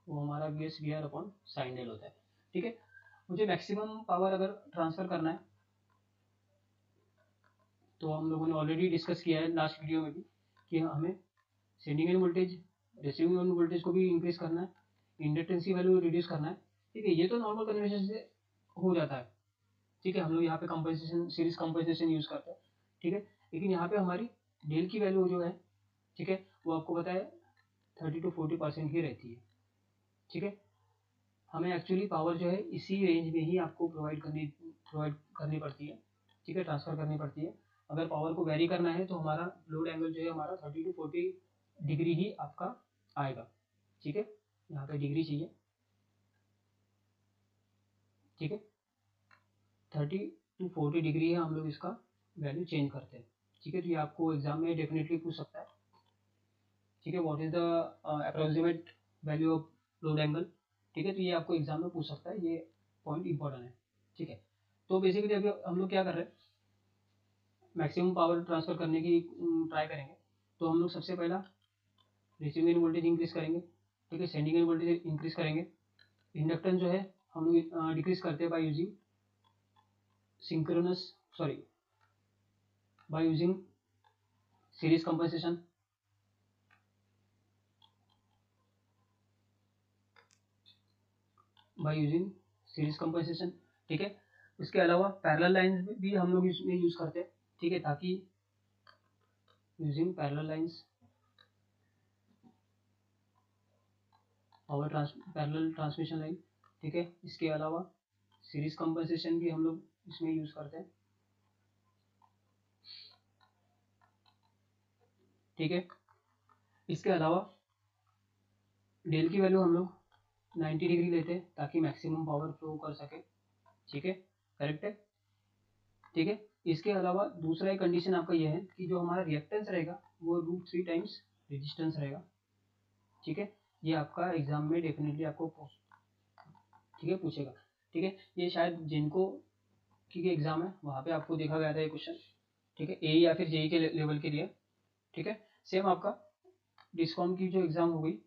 वो हमारा V S V R upon sine L होता है, ठीक है। मुझे मैक्सिमम पावर अगर ट्रांसफर करना है, तो हम लोगों ने ऑलरेडी डिस्कस किया है लास्ट वीडियो में भी, कि हमें sending end voltage receiving end voltage को भी इंक्रीज करना है, इंडक्टेंस की वैल्यू रिड्यूस करना है, ठीक है। ये तो नॉर्मल कन्वेंशन से हो जाता है, ठीक है। हम लोग यहाँ पे कंपनसेशन सीरीज कंपनसेशन यूज करते हैं, ठीक है। लेकिन यहाँ पे हमारी डेल की वैल्यू जो है, ठीक है, वो आपको पता है 30 to 40% ही रहती है, ठीक है। हमें एक्चुअली पावर जो है इसी रेंज में ही आपको प्रोवाइड करनी पड़ती है, ठीक है, ट्रांसफर करनी पड़ती है। अगर पावर को वेरी करना है तो हमारा लोड एंगल जो है हमारा 30 to 40 डिग्री ही आपका आएगा, ठीक है। यहाँ पे डिग्री चाहिए, ठीक है, 30 to 40 डिग्री है, हम लोग इसका वैल्यू चेंज करते हैं, ठीक है। तो ये आपको एग्जाम में डेफिनेटली पूछ सकता है, ठीक है, what is the approximate value of load angle, ठीक है। तो ये आपको एग्जाम में पूछ सकता है, ये पॉइंट इंपॉर्टेंट है, ठीक है। तो बेसिकली अभी हम लोग क्या कर रहे हैं, मैक्सिमम पावर ट्रांसफर करने की ट्राई करेंगे। तो हम लोग सबसे पहला रिसीविंग एंड वोल्टेज इंक्रीज करेंगे, ठीक है, सेंडिंग एंड वोल्टेज इंक्रीज करेंगे। इंडक्टेंस जो है हम लोग डिक्रीज करते हैं by using synchronous sorry by using series compensation, by using series compensation, ठीक है। उसके अलावा पैरेलल लाइंस भी हम लोग इसमें यूज करते हैं, ठीक है, ताकि using parallel lines parallel transmission line, ठीक है। इसके अलावा सीरीज कंपनसेशन भी हम लोग इसमें यूज़ करते हैं, ठीक है। इसके अलावा डेल की वैल्यू हम लोग 90 डिग्री लेते हैं ताकि मैक्सिमम पावर फ्लो कर सके, ठीक है, करेक्ट है, ठीक है। इसके अलावा दूसरा एक कंडीशन आपका यह है कि जो हमारा रिएक्टेंस रहेगा वो √3 टाइम्स रेजिस्टेंस रहेगा, ठीक है। ये आपका एग्जाम में डेफिनेटली आपको ठीक है पूछेगा, ठीक है। ये शायद जिनको ठीक है एग्जाम है वहाँ पे आपको देखा गया था ये क्वेश्चन, ठीक है, ए या फिर जेई के लेवल के लिए, ठीक है। सेम आपका डिस्कॉम की जो एग्जाम हो गई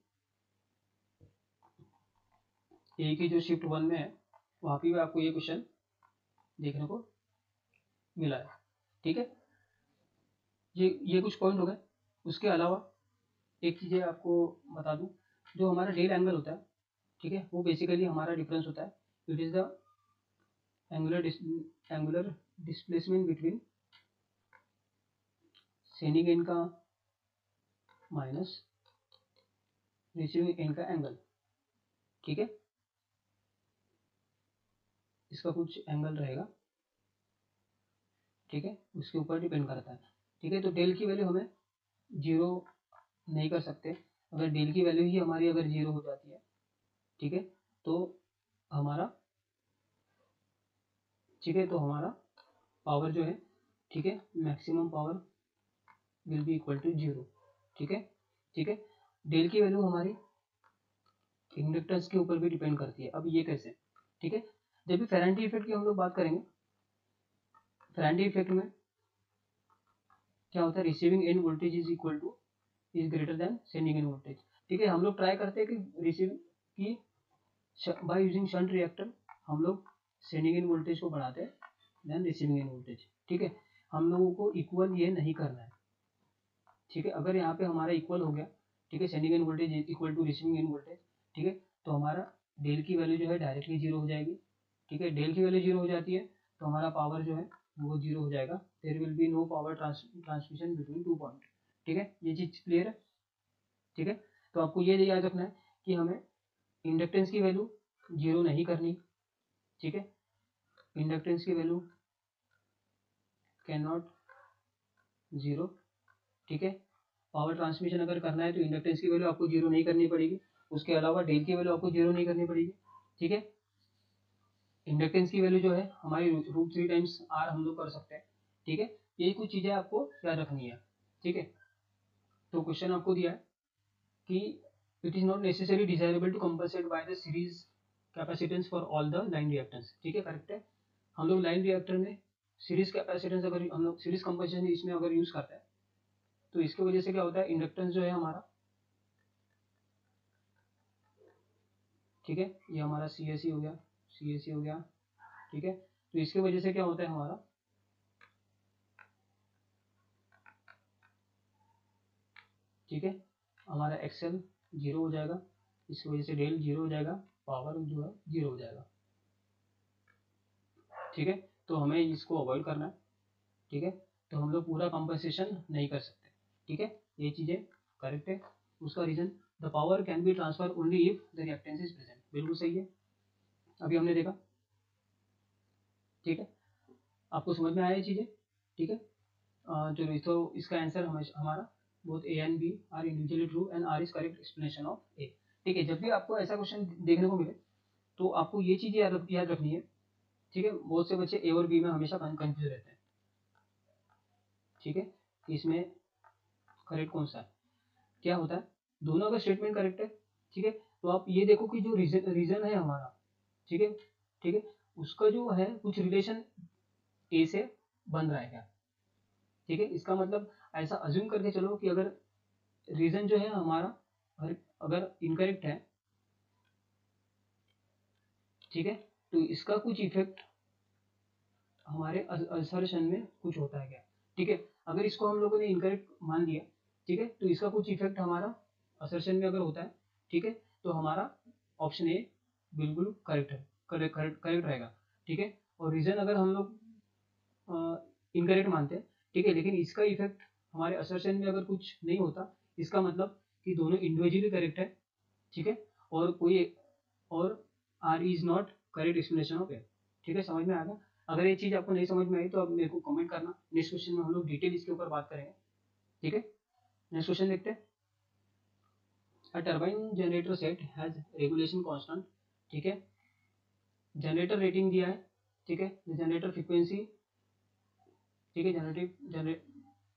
ए की जो शिफ्ट 1 में है वहाँ पे भी आपको ये क्वेश्चन देखने को मिला है, ठीक है। ये कुछ पॉइंट हो गए। उसके अलावा एक चीज़ आपको बता दूं, जो हमारा डेल एंगल होता है, ठीक है, वो बेसिकली हमारा डिफरेंस होता है, it is the angular displacement between sending end का माइनस रिसीविंग एंड का एंगल, ठीक है। इसका कुछ एंगल रहेगा, ठीक है, उसके ऊपर डिपेंड करता है, ठीक है। तो डेल की वैल्यू हमें 0 नहीं कर सकते। अगर डेल की वैल्यू ही हमारी अगर 0 हो जाती है, ठीक है, तो हमारा ठीक है, तो हमारा पावर जो है, ठीक है, maximum power will be equal to 0, ठीक है, ठीक है। डेल की वैल्यू हमारी इंडक्टेंस के ऊपर भी डिपेंड करती है। अब ये कैसे, ठीक है, जब भी फेरेंटी इफेक्ट की हम लोग बात करेंगे, फेरेंटी इफेक्ट में क्या होता है, receiving end voltage is equal two is greater than sending end voltage, ठीक है। हम लोग ट्राई करते हैं कि रिसीव की बाय यूजिंग शंट रिएक्टर हम लोग सेंडिंग एंड वोल्टेज को बढ़ाते हैं देन रिसीविंग एंड वोल्टेज, ठीक है। हम लोगों को इक्वल ये नहीं करना है, ठीक है। अगर यहाँ पे हमारा इक्वल हो गया, ठीक है, sending end voltage equal to receiving end voltage, ठीक है, तो हमारा डेल की वैल्यू जो है डायरेक्टली 0 हो जाएगी, ठीक है। डेल की वैल्यू 0 हो जाती है तो हमारा पावर जो है वो 0 हो जाएगा, there will be no power transmission between 2 point, ठीक है। ये चीज़ क्लियर है, ठीक है। तो आपको ये याद रखना है कि हमें इंडक्टेंस की वैल्यू 0 नहीं करनी, ठीक है। इंडक्टेंस की वैल्यू कैन नॉट 0, ठीक है। पावर ट्रांसमिशन अगर करना है तो इंडक्टेंस की वैल्यू आपको 0 नहीं करनी पड़ेगी, उसके अलावा डेल की वैल्यू आपको 0 नहीं करनी पड़ेगी, ठीक है। इंडक्टेंस की वैल्यू जो है हमारी √3 टाइम्स आर हम लोग कर सकते हैं, ठीक है। यही कुछ चीज़ें आपको याद रखनी है, ठीक है। तो क्वेश्चन आपको दिया है कि it is not necessary desirable to compensate by the series capacitance for all the line reactance, ठीक है, करेक्ट है। हम लोग लाइन रिएक्टर में सीरीज कैपेसिटेंस अगर हम लोग सीरीज कंपनसेशन इसमें अगर यूज़ करते हैं तो इसकी वजह से क्या होता है, इंडक्टेंस जो है हमारा, ठीक है, ये हमारा CSE हो गया, CSE हो गया, ठीक है। तो इसकी वजह से क्या होता है हमारा, ठीक है, हमारा एक्सेल 0 हो जाएगा, इसकी वजह से डेल 0 हो जाएगा, पावर जो है 0 हो जाएगा, ठीक है। तो हमें इसको अवॉइड करना है, ठीक है। तो हम लोग पूरा कंपनसेशन नहीं कर सकते, ठीक है, ये चीज़ें करेक्ट है। उसका reason, the power can be transfer only if the reactance is present, बिल्कुल सही है, अभी हमने देखा, ठीक है। आपको समझ में आया ये चीज़ें, ठीक है। जो तो इसका आंसर हमारा both A and B are individually true and R is correct explanation of A, ठीक है। जब भी आपको ऐसा क्वेश्चन देखने को मिले तो आपको ये चीज़ याद रखनी है, ठीक है। बहुत से बच्चे ए और बी में हमेशा कंफ्यूज रहते हैं, ठीक है, कि इसमें करेक्ट कौन सा है, क्या होता है। दोनों का स्टेटमेंट करेक्ट है, ठीक है। तो आप ये देखो कि जो रीजन है हमारा, ठीक है, ठीक है, उसका जो है कुछ रिलेशन ए से बन रहा है क्या, ठीक है। इसका मतलब ऐसा अज्यूम करके चलो कि अगर रीजन जो है हमारा अगर इनकरेक्ट है, ठीक है, तो इसका कुछ इफेक्ट हमारे असर्शन में कुछ होता है क्या, ठीक है। अगर इसको हम लोगों ने इनकरेक्ट मान लिया, ठीक है, तो इसका कुछ इफेक्ट हमारा असर्शन में अगर होता है, ठीक है, तो हमारा ऑप्शन ए बिल्कुल करेक्ट है, करेक्ट रहेगा, ठीक है। और रीजन अगर हम लोग इनकरेक्ट मानते हैं, ठीक है, लेकिन इसका इफेक्ट हमारे असर्शन में अगर कुछ नहीं होता, इसका मतलब कि दोनों इंडिविजुअली करेक्ट है, ठीक है। और कोई और R is not correct explanation of A. ठीक है, समझ में आ गया? अगर ये चीज़ आपको नहीं समझ में आई तो आप मेरे को कमेंट करना। नेक्स्ट क्वेश्चन में हम लोग डिटेल इसके ऊपर बात करेंगे। ठीक है, नेक्स्ट क्वेश्चन देखते हैं। A turbine generator set has regulation constant. ठीक है, जनरेटर रेटिंग दिया है। ठीक है, जनरेटर फ्रीक्वेंसी, ठीक है,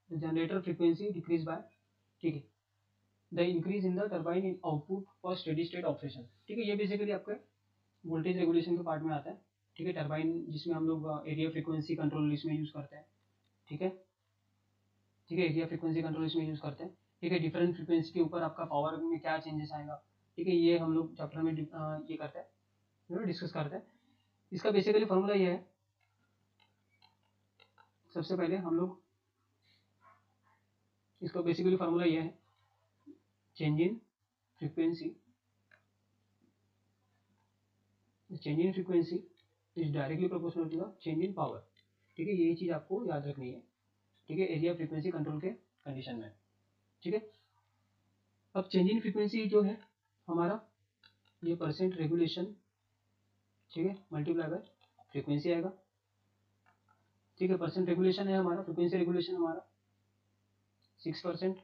जनरेटर फ्रीक्वेंसी डिक्रीज बाय, ठीक है, the increase in the turbine in output for steady state operation. ठीक है, ये बेसिकली आपके वोल्टेज रेगुलेशन के पार्ट में आता है। ठीक है, टरबाइन जिसमें हम लोग एरिया फ्रीक्वेंसी कंट्रोल इसमें यूज़ करते हैं। ठीक है, ठीक है, एरिया फ्रीक्वेंसी कंट्रोल इसमें यूज़ करते हैं। ठीक है, डिफरेंट फ्रीक्वेंसी के ऊपर आपका पावर में क्या चेंजेस आएगा। ठीक है, ये हम लोग चैप्टर में ये करते हैं, डिस्कस करते हैं। इसका बेसिकली फॉर्मूला ये है। सबसे पहले हम लोग इसका बेसिकली फार्मूला ये है, change in frequency, change in frequency is directly proportional to the change in power. ठीक है, यही चीज़ आपको याद रखनी है। ठीक है, एरिया फ्रीक्वेंसी कंट्रोल के कंडीशन में। ठीक है, अब चेंज इन फ्रीक्वेंसी जो है हमारा ये परसेंट रेगुलेशन, ठीक है, मल्टीप्लाई बाय फ्रीक्वेंसी आएगा। ठीक है, परसेंट रेगुलेशन है हमारा, फ्रीक्वेंसी रेगुलेशन हमारा 6%।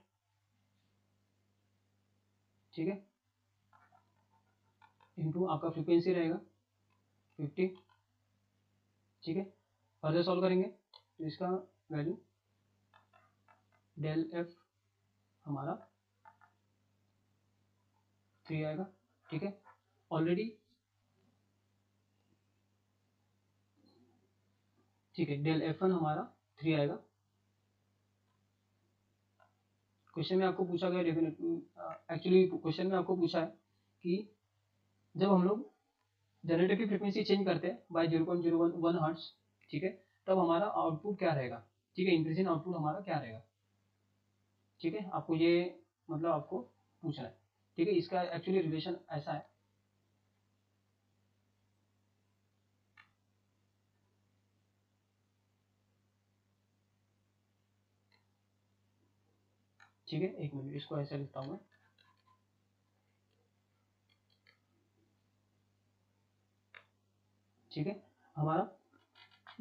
ठीक है, इंटू आपका फ्रीक्वेंसी रहेगा 50। ठीक है, फर्दर सॉल्व करेंगे तो इसका वैल्यू डेल एफ हमारा 3 आएगा। ठीक है, ऑलरेडी, ठीक है, डेल एफ वन हमारा 3 आएगा। क्वेश्चन में आपको पूछा गया, एक्चुअली क्वेश्चन में आपको पूछा है कि जब हम लोग जनरेटर की फ्रीक्वेंसी चेंज करते हैं बाय 0.011 हर्ट्ज, ठीक है, तब हमारा आउटपुट क्या रहेगा। ठीक है, इंक्रीज इन आउटपुट हमारा क्या रहेगा। ठीक है, आपको ये मतलब आपको पूछना है। ठीक है, इसका एक्चुअली रिलेशन ऐसा है। ठीक है, एक मिनट, इसको ऐसा लिखता हूँ मैं। ठीक है, हमारा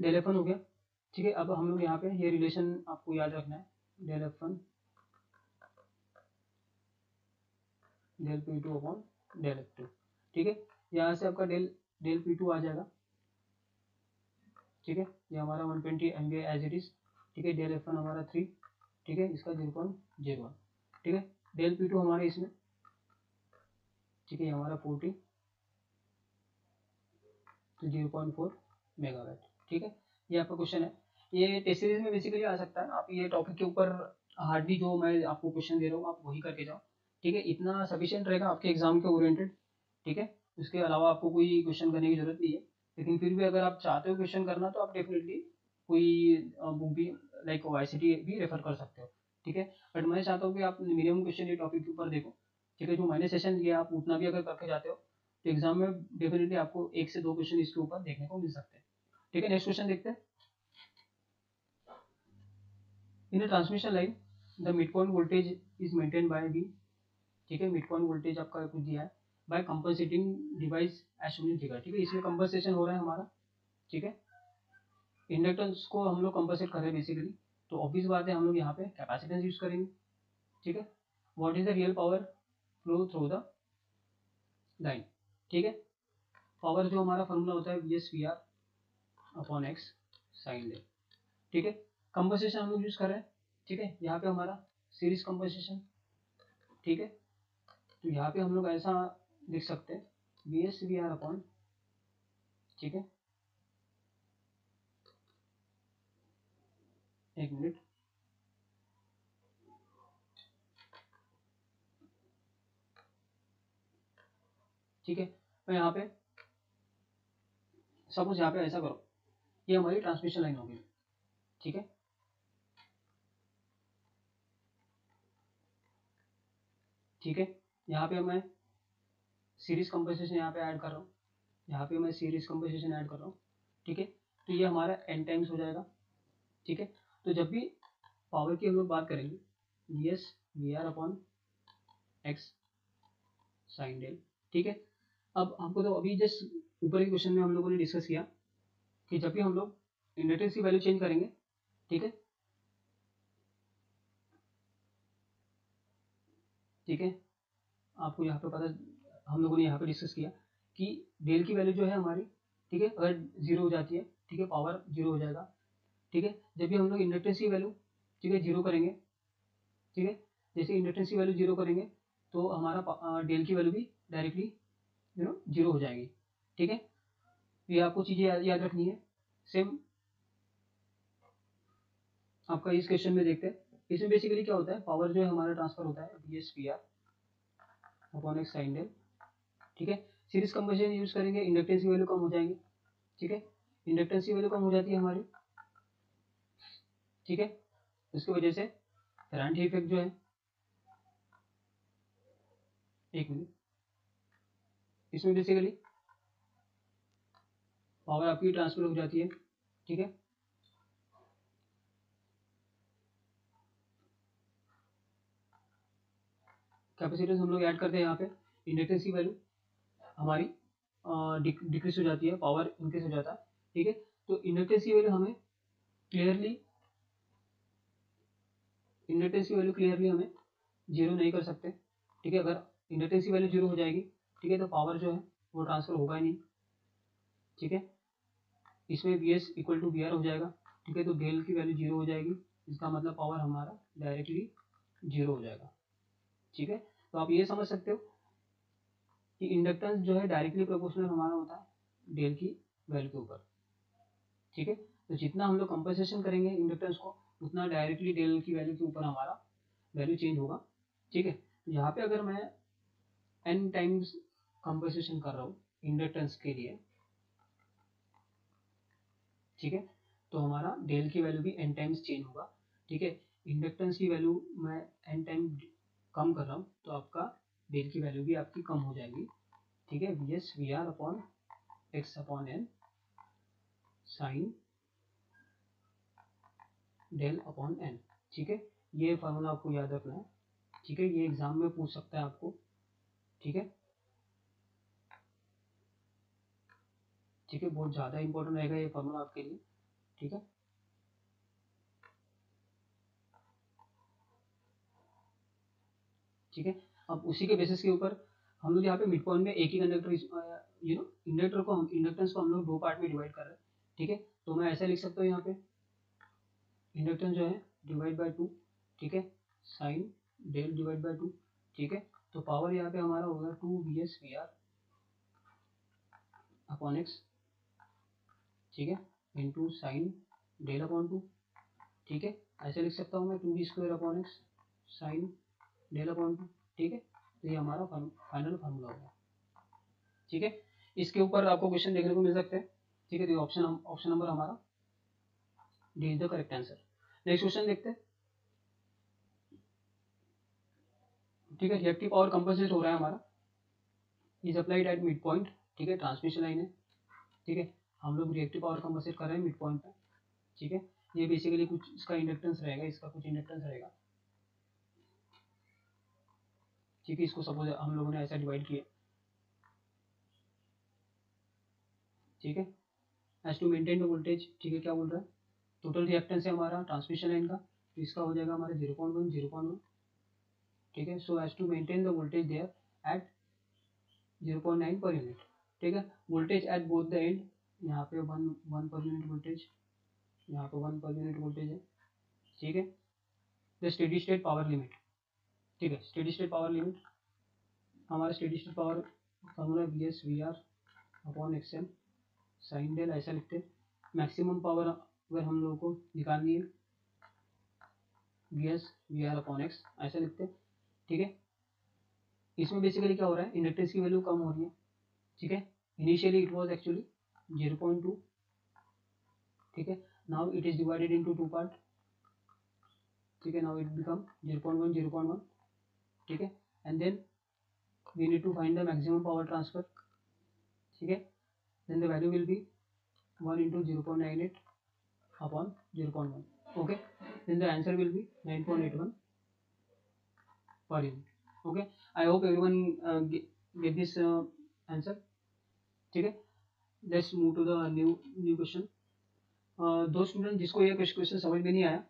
डेल एफ वन हो गया। ठीक है, अब हम लोग यहाँ पे ये रिलेशन आपको याद रखना है, del F one del P two upon del F two. ठीक है, यहाँ से आपका डेल डेल पी टू आ जाएगा। ठीक है, ये हमारा 120 MVA एज इट इज। ठीक है, डेल एफ वन हमारा 3। ठीक है, इसका 0.01। ठीक है, डेल पी टू हमारे इसमें, ठीक है, ये हमारा 40 तो 0.4 मेगावाट। ठीक है, ये आपका क्वेश्चन है। ये टेस्ट सीरीज में बेसिकली आ सकता है। आप ये टॉपिक के ऊपर हार्डली जो मैं आपको क्वेश्चन दे रहा हूँ आप वही करके जाओ। ठीक है, इतना सफिशियंट रहेगा आपके एग्जाम के ओरिएंटेड। ठीक है, उसके अलावा आपको कोई क्वेश्चन करने की जरूरत नहीं है। लेकिन फिर भी अगर आप चाहते हो क्वेश्चन करना तो आप डेफिनेटली कोई बुक भी लाइक वाईसीटी भी रेफर कर सकते हो। ठीक है, बट मैं चाहता हूँ कि आप मिनिमम क्वेश्चन ये टॉपिक के ऊपर देखो। ठीक है, जो मैंने सेशन लिया आप उतना भी अगर करके जाते हो तो एग्जाम में डेफिनेटली आपको 1 से 2 क्वेश्चन इसके ऊपर देखने को मिल सकते हैं। ठीक है, नेक्स्ट क्वेश्चन देखते हैं। In transmission line the mid point voltage is maintain by B. ठीक है, मिड पॉइंट वोल्टेज आपका कुछ दिया है by compensating device as shown in figure. ठीक है, इसमें कंपनसेशन हो रहा है हमारा। ठीक है, इंडक्टेंस को हम लोग कंपनसेट कर रहे हैं बेसिकली, तो ऑब्वियस बात है हम लोग यहाँ पे कैपेसिटेंस यूज करेंगे। ठीक है, what is the real power flow through the line. ठीक है, पावर जो हमारा फॉर्मूला होता है V S V R upon X sine del. ठीक है, कंपनसेशन हम लोग यूज कर रहे हैं। ठीक है, यहाँ पे हमारा सीरीज कंपनसेशन। ठीक है, तो यहाँ पे हम लोग ऐसा लिख सकते हैं V S V R upon, ठीक है, एक मिनट, ठीक है, तो यहाँ पे सपोज यहाँ पे ऐसा करो, ये हमारी ट्रांसमिशन लाइन होगी। ठीक है, ठीक है, यहाँ पे मैं सीरीज कंपनसेशन यहाँ पे ऐड कर रहा हूँ, यहाँ पे मैं सीरीज कंपनसेशन ऐड कर रहा हूँ। ठीक है, तो ये हमारा n टाइम्स हो जाएगा। ठीक है, तो जब भी पावर की हम लोग बात करेंगे V S V R upon X sine del. ठीक है। अब हमको तो अभी जस्ट ऊपर के क्वेश्चन में हम लोगों ने डिस्कस किया कि जब भी हम लोग इंडक्टेंस की वैल्यू चेंज करेंगे, ठीक है, ठीक है, आपको यहाँ पे पता, हम लोगों ने यहाँ पे डिस्कस किया कि डेल की वैल्यू जो है हमारी, ठीक है, अगर जीरो हो जाती है, ठीक है, पावर जीरो हो जाएगा, ठीक है, जब भी हम लोग इंडक्टेंस की वैल्यू, ठीक है, जीरो करेंगे, ठीक है, जैसे इंडक्टेंस की वैल्यू जीरो करेंगे तो हमारा डेल की वैल्यू भी डायरेक्टली जीरो हो जाएगी, ठीक है। ये आपको चीज़ें याद रखनी है। सेम आपका इस क्वेश्चन में देखते हैं, इसमें बेसिकली क्या होता है, पावर जो है हमारा ट्रांसफर होता है V S P R upon X sine del, ठीक है। सीरीज कंपनसेशन यूज करेंगे, इंडक्टेंस की वैल्यू कम हो जाएंगी, ठीक है, इंडक्टेंस की वैल्यू कम हो जाती है हमारी, ठीक है, इसकी वजह से फेरांटी इफेक्ट जो है, एक मिनट, इसमें बेसिकली पावर आपकी ट्रांसफर हो जाती है, ठीक है, कैपेसिटेंस हम लोग ऐड करते हैं यहाँ पे, इंडक्टेंस की वैल्यू हमारी डिक्रीज हो जाती है, पावर इंक्रीज हो जाता है, ठीक है। तो इंडक्टेंस की वैल्यू हमें क्लियरली, इंडक्टेंस की वैल्यू क्लियरली हमें जीरो नहीं कर सकते, ठीक है। अगर इंडक्टेंस की वैल्यू जीरो हो जाएगी, ठीक है, तो पावर जो है वो ट्रांसफर होगा ही नहीं, ठीक है। इसमें V S equal to V R हो जाएगा, ठीक है, तो डेल की वैल्यू जीरो हो जाएगी, इसका मतलब पावर हमारा डायरेक्टली जीरो हो जाएगा, ठीक है। तो आप ये समझ सकते हो कि इंडक्टेंस जो है डायरेक्टली प्रोपोर्शनल हमारा होता है डेल की वैल्यू के ऊपर, ठीक है। तो जितना हम लोग कंपनसेशन करेंगे इंडक्टेंस को, उतना डायरेक्टली डेल की वैल्यू के ऊपर हमारा वैल्यू चेंज होगा, ठीक है। तो यहाँ पे अगर मैं एन टाइम्स कंपनसेशन कर रहा हूँ इंडक्टेंस के लिए, ठीक है, तो हमारा डेल की वैल्यू भी एन टाइम्स चेंज होगा, ठीक है। इंडक्टेंस की वैल्यू मैं एन टाइम कम कर रहा हूँ तो आपका डेल की वैल्यू भी आपकी कम हो जाएगी, ठीक है। V S V R upon X upon N sine del upon N, ठीक है। ये फार्मूला आपको याद रखना है, ठीक है, ये एग्जाम में पूछ सकता है आपको, ठीक है, ठीक है, बहुत ज़्यादा इंपॉर्टेंट रहेगा ये फार्मूला आपके लिए, ठीक है। ठीक है, अब उसी के बेसिस के ऊपर हम लोग यहाँ पे मिड पॉइंट में एक ही कंडक्टर, इंडक्टर को, हम इंडक्टेंस को हम लोग दो पार्ट में डिवाइड कर रहे हैं, ठीक है। तो मैं ऐसा लिख सकता हूँ यहाँ पे इंडक्टेंस जो है डिवाइड बाय टू, ठीक है, sine del divide by two, ठीक है। तो पावर यहाँ पे हमारा होगा two V S V R upon X, ठीक है, into sine del upon two, ठीक है। ऐसे लिख सकता हूँ मैं two V square upon X sine del upon two, ठीक है। तो ये हमारा फाइनल फार्मूला होगा, ठीक है। इसके ऊपर आपको क्वेश्चन देखने को मिल सकते हैं, ठीक है। तो ऑप्शन नंबर हमारा D is the correct answer. Next question देखते हैं, ठीक है। रिएक्टिव पावर कंपनसेट हो रहा है हमारा, is applied at mid point, ठीक है, ट्रांसमिशन लाइन है, ठीक है। हम लोग रिएक्टिव पावर कंपनसेट कर रहे हैं मिड पॉइंट पे, ठीक है। ये बेसिकली कुछ इसका इंडक्टेंस रहेगा, इसका कुछ इंडक्टेंस रहेगा, ठीक है। इसको सपोज हम लोगों ने ऐसा डिवाइड किया, ठीक है, as to maintain the voltage, ठीक है। क्या बोल रहा है, टोटल रिएक्टेंस है हमारा ट्रांसमिशन लाइन का, तो इसका हो जाएगा हमारा 0.1 0.1, ठीक है। So as to maintain the voltage there at 0.9 per unit, ठीक है। Voltage at both the end, यहाँ पे वन पर यूनिट वोल्टेज, यहाँ पे वन पर यूनिट वोल्टेज है, ठीक है। The steady state power limit, ठीक है, स्टेडी स्टेट पावर लिमिट, हमारा steady state power formula V S V R upon X M sine del, ऐसा लिखते हैं। मैक्सिमम पावर अगर हम लोगों को निकालनी है, V S V R upon X, ऐसा लिखते हैं, ठीक है। इसमें बेसिकली क्या हो रहा है, इंडक्टेंस की वैल्यू कम हो रही है, ठीक है। इनिशियली इट वॉज एक्चुअली 0.2, ठीक है। Now it is divided into two part, ठीक है। नाउ इट बिकम 0.1 0.1, ठीक है। And then we need to find the maximum power transfer, ठीक है। Then the value will be 1 into 0.98 upon 0.1, okay. Then the answer will be 9.81 per unit, okay. I hope everyone get this answer, ठीक है। Let's move to the new question. दो student जिसको ये question समझ में नहीं आया,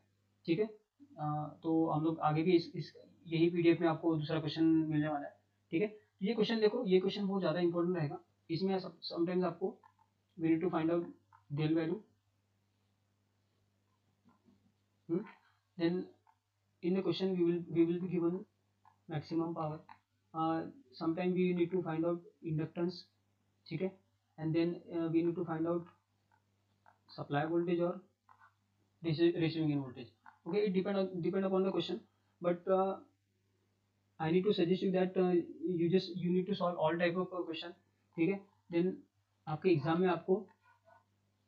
ठीक है, तो हम लोग आगे भी इस यही पीडीएफ में आपको दूसरा क्वेश्चन मिलने वाला है, ठीक है। ये क्वेश्चन देखो, ये क्वेश्चन बहुत ज़्यादा इंपॉर्टेंट रहेगा। इसमें समटाइम्स आपको we need to find out del value, then in the question we will be given maximum power, sometime we need to find out inductance, ठीक है, and then we need to find out supply voltage or receiving end voltage. Okay, it depend upon the question, but I need to suggest you that you need to solve all type of question, ठीक है, then आपके exam में आपको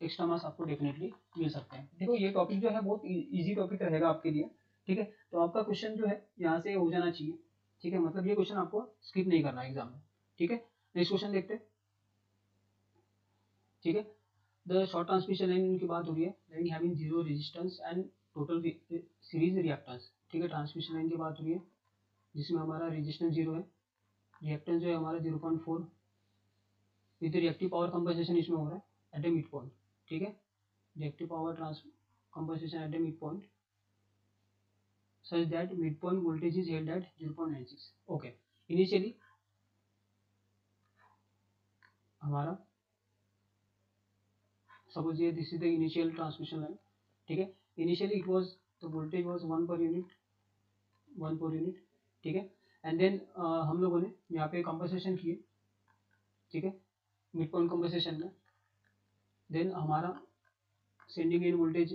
extra marks आपको definitely मिल सकते हैं। देखो ये टॉपिक जो है बहुत इजी टॉपिक रहेगा आपके लिए, ठीक है, तो आपका क्वेश्चन जो है यहाँ से हो जाना चाहिए, ठीक है, मतलब ये क्वेश्चन आपको स्किप नहीं करना है एग्जाम में, ठीक है। नेक्स्ट क्वेश्चन देखते हैं, ठीक है। द शॉर्ट ट्रांसमिशन लाइन की बात हो रही है, line having zero resistance and total series reactance, ठीक है, ट्रांसमिशन लाइन की बात हो रही है जिसमें हमारा रेजिस्टेंस जीरो है, रिएक्टेंस जो है हमारा 0.4 विद रिएक्टिव पावर कंपनसेशन इसमें हो रहा है एट ए मिड पॉइंट, ठीक है, reactive power compensation at a midpoint such that midpoint voltage is held at 0.96. Okay, initially हमारा suppose ये this is the initial transmission line, ठीक है, initially it was the voltage was 1 per unit, ठीक है, and then हम लोगों ने यहाँ पे compensation किए, ठीक है, midpoint compensation में, then हमारा sending end voltage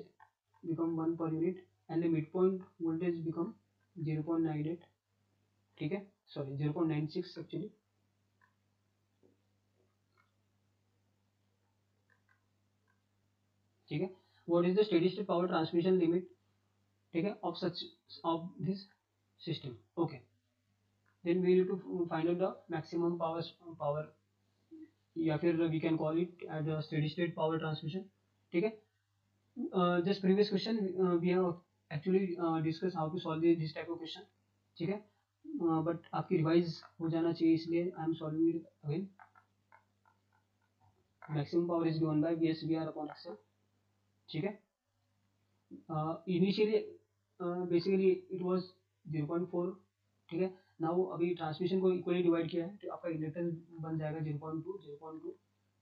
become 1 per unit and the midpoint voltage become 0.98, ठीक है, sorry 0.96 actually, ठीक है। What is the steady state power transmission limit, ठीक है, of such of this system. Okay, then we need to find out the maximum power या फिर we can call it as a steady state power transmission, ठीक है। Just previous question we have actually discuss how to solve this type of question, ठीक है, but आपकी revise हो जाना चाहिए इसलिए I am solving it again. Maximum power is given by VSVR upon XL, ठीक है। इनिशियली बेसिकली इट वाज 0.4, ठीक है, नाउ अभी ट्रांसमिशन को इक्वली डिवाइड किया है तो आपका इंडक्टेंस बन जाएगा 0.2,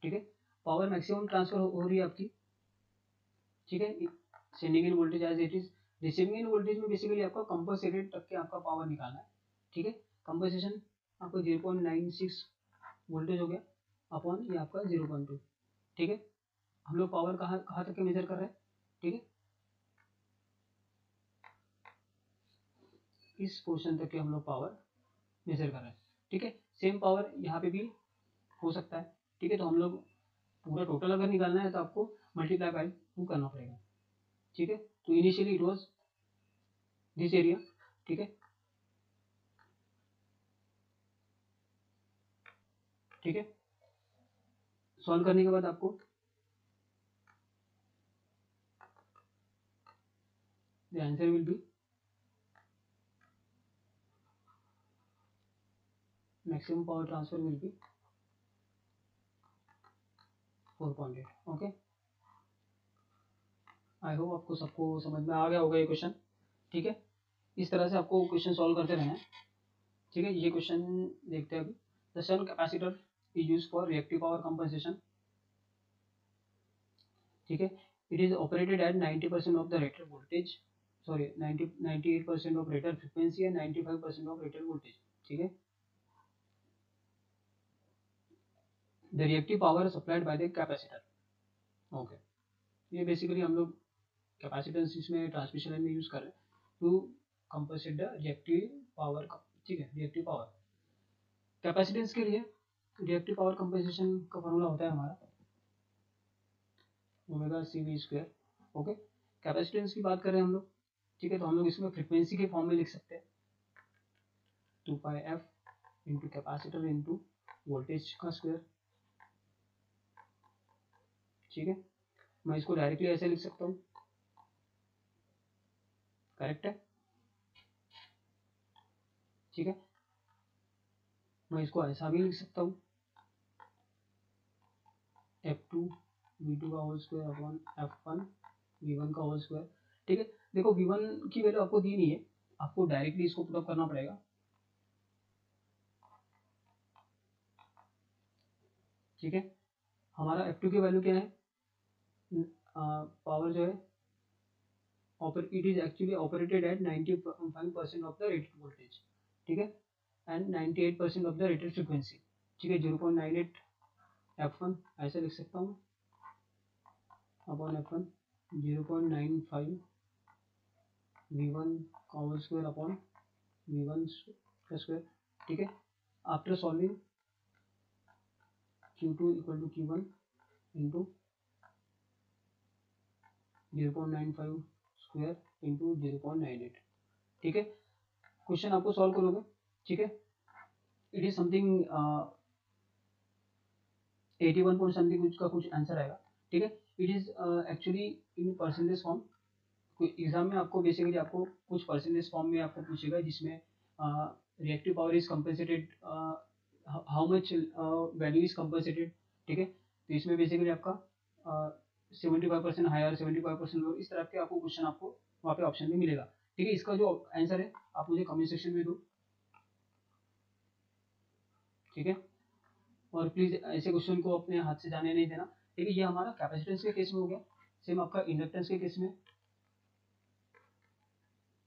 ठीक है। पावर मैक्सिमम ट्रांसफर हो रही है आपकी, ठीक है, sending in voltage as it is, receiving in voltage में बेसिकली आपका कंपनसेटेड तक के आपका पावर निकालना है, ठीक है। कंपनसेशन आपका 0.96 वोल्टेज हो गया अपॉन ये आपका 0.2, ठीक है। हम लोग पावर कहाँ कहाँ तक के मेजर कर रहे हैं, ठीक है, इस पोर्शन तक के हम लोग पावर मेजर कर रहे हैं, ठीक है। सेम पावर यहाँ पे भी हो सकता है, ठीक है, तो हम लोग पूरा टोटल अगर निकालना है तो आपको मल्टीप्लाई बाय 2 करना पड़ेगा, ठीक है। तो initially it was this area, ठीक है, ठीक है। सॉल्व करने के बाद आपको the answer will be maximum power transfer will be 4.8। Okay, I hope आपको सबको समझ में आ गया होगा ये क्वेश्चन, ठीक है। इस तरह से आपको क्वेश्चन सॉल्व करते रहना है, ठीक है। ये क्वेश्चन देखते हैं अभी। The shunt capacitor is used for reactive power compensation, ठीक है, it is operated at 90% of the rated voltage, sorry 98% of rated frequency and 95% of rated voltage, ठीक है। The reactive power supplied by the capacitor, okay, ये basically हम लोग capacitance इसमें transmission line में use कर रहे हैं to compensate the reactive power, ठीक है, रिएक्टिव पावर। कैपेसिटेंस के लिए रिएक्टिव पावर कंपनसेशन का फॉर्मूला होता है हमारा ओमेगा CV², ओके। कैपेसिटेंस की बात करें हम लोग, ठीक है, तो हम लोग इसमें फ्रीक्वेंसी के फॉर्म में लिख सकते हैं 2πf into capacitor into voltage का स्क्वायर, ठीक है। मैं इसको डायरेक्टली ऐसे लिख सकता हूँ, करेक्ट है, ठीक है। मैं इसको ऐसा भी लिख सकता हूँ F2 V2 का whole square upon F1 V1 का होल स्क्वायर। ठीक है, देखो V1 की वैल्यू आपको दी नहीं है, आपको डायरेक्टली इसको पुटअप करना पड़ेगा। ठीक है, हमारा F2 की वैल्यू क्या है, पावर जो है it is actually operated at 95% of the rated voltage, ठीक है, and 98% of the rated frequency। ठीक है, 0.98 F1 ऐसे लिख सकता हूँ अपॉन F1, 0.95 V1 का होल स्क्वायर अपॉन V1 का स्क्वायर। ठीक है, after solving Q2 equal to Q1 into 0.95 square into 0.98। ठीक है, क्वेश्चन आपको सॉल्व करोगे। ठीक है, it is something 81 point something कुछ का कुछ आंसर आएगा। ठीक है, it is actually in percentage form. Exam में आपको बेसिकली आपको कुछ परसेंटेज फॉर्म में आपको पूछेगा जिसमें reactive power is compensated, how much value is compensated. ठीक है, तो इसमें बेसिकली आपका 75% हायर, 75% लोअर, इस तरह के आपको क्वेश्चन आपको वहाँ पे ऑप्शन में मिलेगा। ठीक है, इसका जो आंसर है आप मुझे कमेंट सेक्शन में दो। ठीक है, और प्लीज ऐसे क्वेश्चन को अपने हाथ से जाने नहीं देना। ठीक है, ये हमारा कैपेसिटेंस के केस में हो गया, सेम आपका इंडक्टेंस के केस में।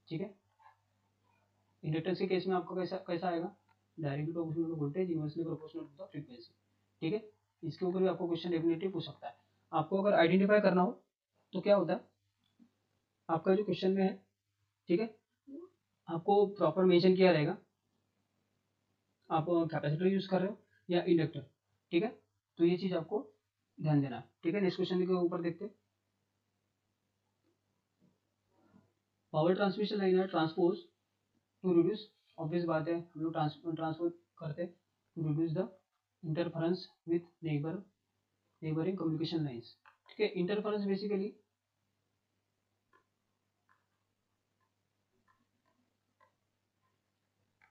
ठीक है, इंडक्टेंस के केस में आपका कैसा कैसा आएगा, directly proportional to voltage, inversely proportional to the frequency. ठीक है, इसके ऊपर भी आपको क्वेश्चन डेफिनेटली पूछ सकता है। आपको अगर आइडेंटिफाई करना हो तो क्या होता है, आपका जो क्वेश्चन में है, ठीक है, आपको प्रॉपर मेंशन किया रहेगा आप कैपेसिटर यूज कर रहे हो या इंडक्टर। ठीक है, तो ये चीज आपको ध्यान देना है। ठीक है, नेक्स्ट क्वेश्चन के ऊपर देखते हैं। पावर ट्रांसमिशन लाइन है ट्रांसपोज टू रिड्यूस, ऑब्वियस बात है हम लोग ट्रांसफर करते to reduce the interference with neighbouring communication lines. ठीक है, interference basically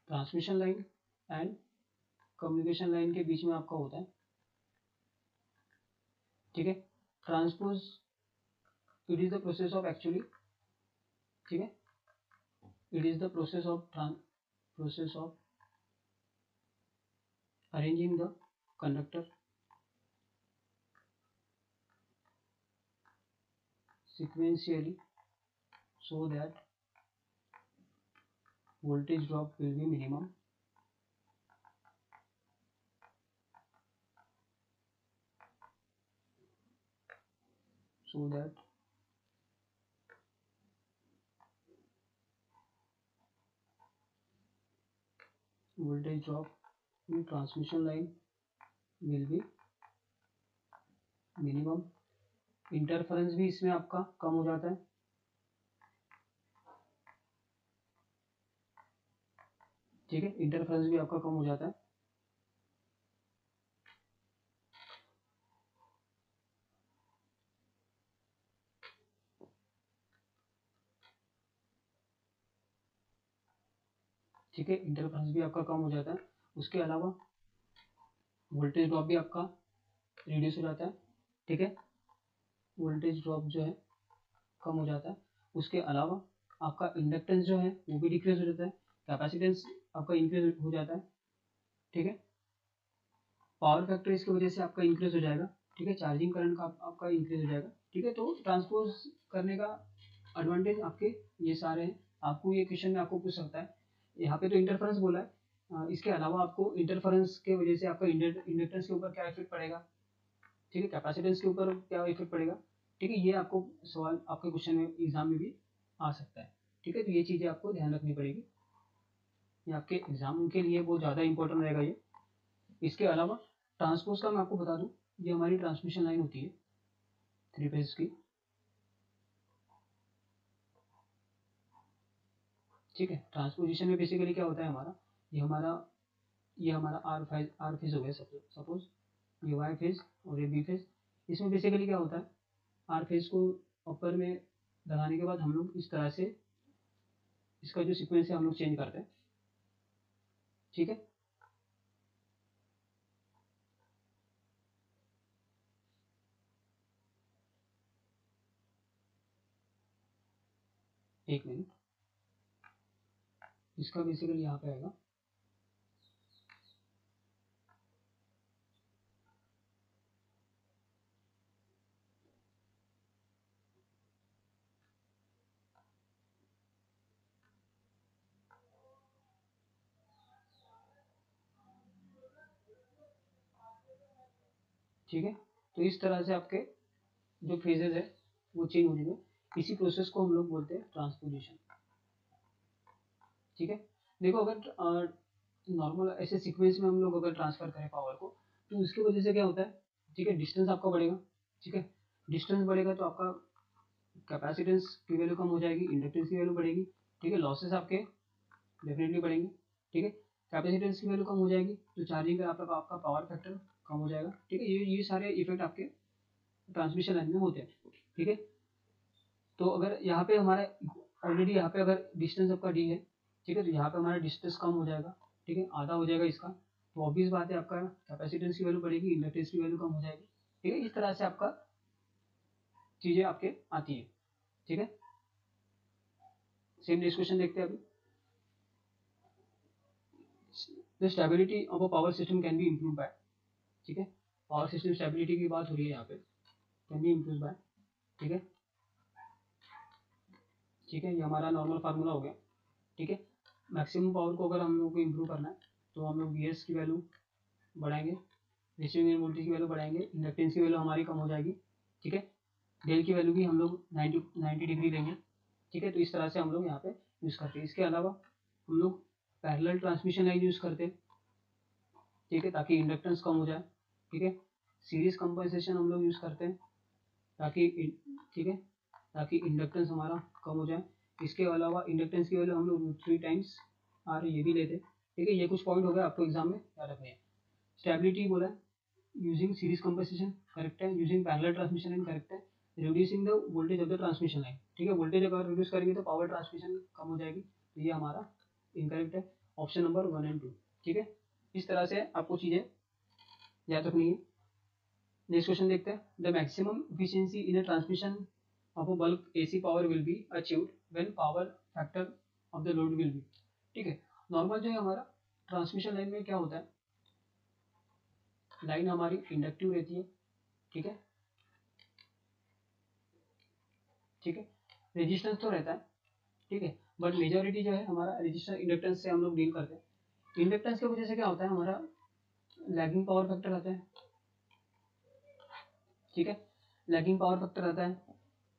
transmission line and communication line के बीच में आपका होता है। ठीक है, transpose it is the process of actually, ठीक है, it is the process of arranging the conductor sequentially so that voltage drop will be minimum, so that voltage drop in transmission line will be minimum। Interference भी इसमें आपका कम हो जाता है। ठीक है, इंटरफेरेंस भी आपका कम हो जाता है। ठीक है, इंटरफेरेंस भी आपका कम हो जाता है। उसके अलावा वोल्टेज ड्रॉप भी आपका रिड्यूस हो जाता है। ठीक है, वोल्टेज ड्रॉप जो है कम हो जाता है। उसके अलावा आपका इंडक्टेंस जो है वो भी डिक्रीज हो जाता है, कैपेसिटेंस आपका इंक्रीज हो जाता है। ठीक है, पावर फैक्टर इसकी वजह से आपका इंक्रीज हो जाएगा। ठीक है, चार्जिंग करंट का आपका इंक्रीज हो जाएगा। ठीक है, तो ट्रांसपोज करने का एडवांटेज आपके ये सारे हैं। आपको ये क्वेश्चन में आपको पूछ सकता है, यहाँ पे तो इंटरफेरेंस बोला है, इसके अलावा आपको इंटरफेरेंस के वजह से आपका इंडक्टेंस के ऊपर क्या इफेक्ट पड़ेगा, ठीक है, कैपेसिटेंस के ऊपर क्या इफेक्ट पड़ेगा। ठीक है, ये आपको सवाल आपके क्वेश्चन में एग्जाम में भी आ सकता है। ठीक है, तो ये चीज़ें आपको ध्यान रखनी पड़ेगी, ये आपके एग्जाम के लिए बहुत ज़्यादा इंपॉर्टेंट रहेगा ये। इसके अलावा ट्रांसपोज का मैं आपको बता दूं, ये हमारी ट्रांसमिशन लाइन होती है 3 फेज की। ठीक है, ट्रांसपोजिशन में बेसिकली क्या होता है हमारा, ये हमारा आर फेज हो गया सपोज, ये वाई फेज और ये बी फेज। इसमें बेसिकली क्या होता है, आर फेज को अपर में लगाने के बाद हम लोग इस तरह से इसका जो सीक्वेंस है हम लोग चेंज करते हैं। ठीक है, एक मिनट, इसका बेसिकली यहाँ पे आएगा ठीक है। तो इस तरह से आपके जो फेजेज है वो चेंज हो जाएंगे। इसी प्रोसेस को हम लोग बोलते हैं ट्रांसपोजिशन। ठीक है, देखो अगर नॉर्मल ऐसे सीक्वेंस में हम लोग अगर ट्रांसफर करें पावर को, तो उसकी वजह से क्या होता है, ठीक है, डिस्टेंस आपका बढ़ेगा। ठीक है, डिस्टेंस बढ़ेगा तो आपका कैपेसिटेंस की वैल्यू कम हो जाएगी, इंडक्टेंस की वैल्यू बढ़ेगी। ठीक है, लॉसेस आपके डेफिनेटली बढ़ेंगे। ठीक है, कैपेसिटेंस की वैल्यू कम हो जाएगी तो चार्जिंग का आपका पावर फैक्टर कम हो जाएगा। ठीक है, ये सारे इफेक्ट आपके ट्रांसमिशन लाइन में होते हैं। ठीक है, तो अगर यहाँ पे हमारा ऑलरेडी यहाँ पे अगर डिस्टेंस आपका डी है, ठीक है, तो यहाँ पे हमारा डिस्टेंस कम हो जाएगा। ठीक है, आधा हो जाएगा इसका, तो ऑब्वियस बात है आपका कैपेसिटेंस की वैल्यू बढ़ेगी, इंडक्टेंस की वैल्यू कम हो जाएगी। ठीक है, इस तरह से आपका चीजें आपके आती है। ठीक है, सेम नेक्स्ट क्वेश्चन देखते हैं अभी। The stability of a power system can be improve bye, ठीक है, पावर सिस्टम स्टेबिलिटी की बात हो रही है यहाँ पे, कैन बी इम्प्रूव बाय। ठीक है, ठीक है, ये हमारा नॉर्मल फार्मूला हो गया। ठीक है, मैक्सिमम पावर को अगर हम लोग को इम्प्रूव करना है तो हम लोग वी की वैल्यू बढ़ाएंगे, रिसीविंग वोल्टेज की वैल्यू बढ़ाएंगे, इंडक्टेंस की वैल्यू हमारी कम हो जाएगी। ठीक है, डेल की वैल्यू भी हम लोग 90 डिग्री लेंगे। ठीक है, तो इस तरह से हम लोग यहाँ पे यूज़ करते हैं। इसके अलावा हम लोग पैरेलल ट्रांसमिशन लाइन यूज़ करते हैं। ठीक है, ताकि इंडक्टेंस कम हो जाए। ठीक है, सीरीज कंपनसेशन हम लोग यूज़ करते हैं ताकि ठीक है, ताकि इंडक्टेंस हमारा कम हो जाए। इसके अलावा इंडक्टेंस की वैल्यू हम लोग 3 टाइम्स आर ये भी लेते हैं। ठीक है, ये कुछ पॉइंट हो गया आपको एग्जाम में याद रखने हैं। स्टेबिलिटी बोला है, यूजिंग सीरीज कंपनसेशन करेक्ट है, using parallel transmission line correct है, reducing the voltage of the transmission line. ठीक है, वोल्टेज अगर रिड्यूस करेंगे तो पावर ट्रांसमिशन कम हो जाएगी, तो ये हमारा इनकरेक्ट है, ऑप्शन नंबर 1 एंड 2। ठीक है, इस तरह से आपको चीज़ें याद रखनी है। नेक्स्ट क्वेश्चन देखते हैं। The maximum efficiency in a transmission of a bulk AC power will be achieved when power factor of the load will be. ठीक है, नॉर्मल जो है हमारा ट्रांसमिशन लाइन में क्या होता है, लाइन हमारी इंडक्टिव रहती है। ठीक है, ठीक है, रेजिस्टेंस तो रहता है। ठीक है, बट मेजोरिटी जो है हमारा रेजिस्टर इंडक्टेंस से हम लोग डील करते हैं। इंडक्टेंस की वजह से क्या होता है, हमारा लैगिंग पावर फैक्टर आता है। ठीक है, लैगिंग पावर फैक्टर आता है,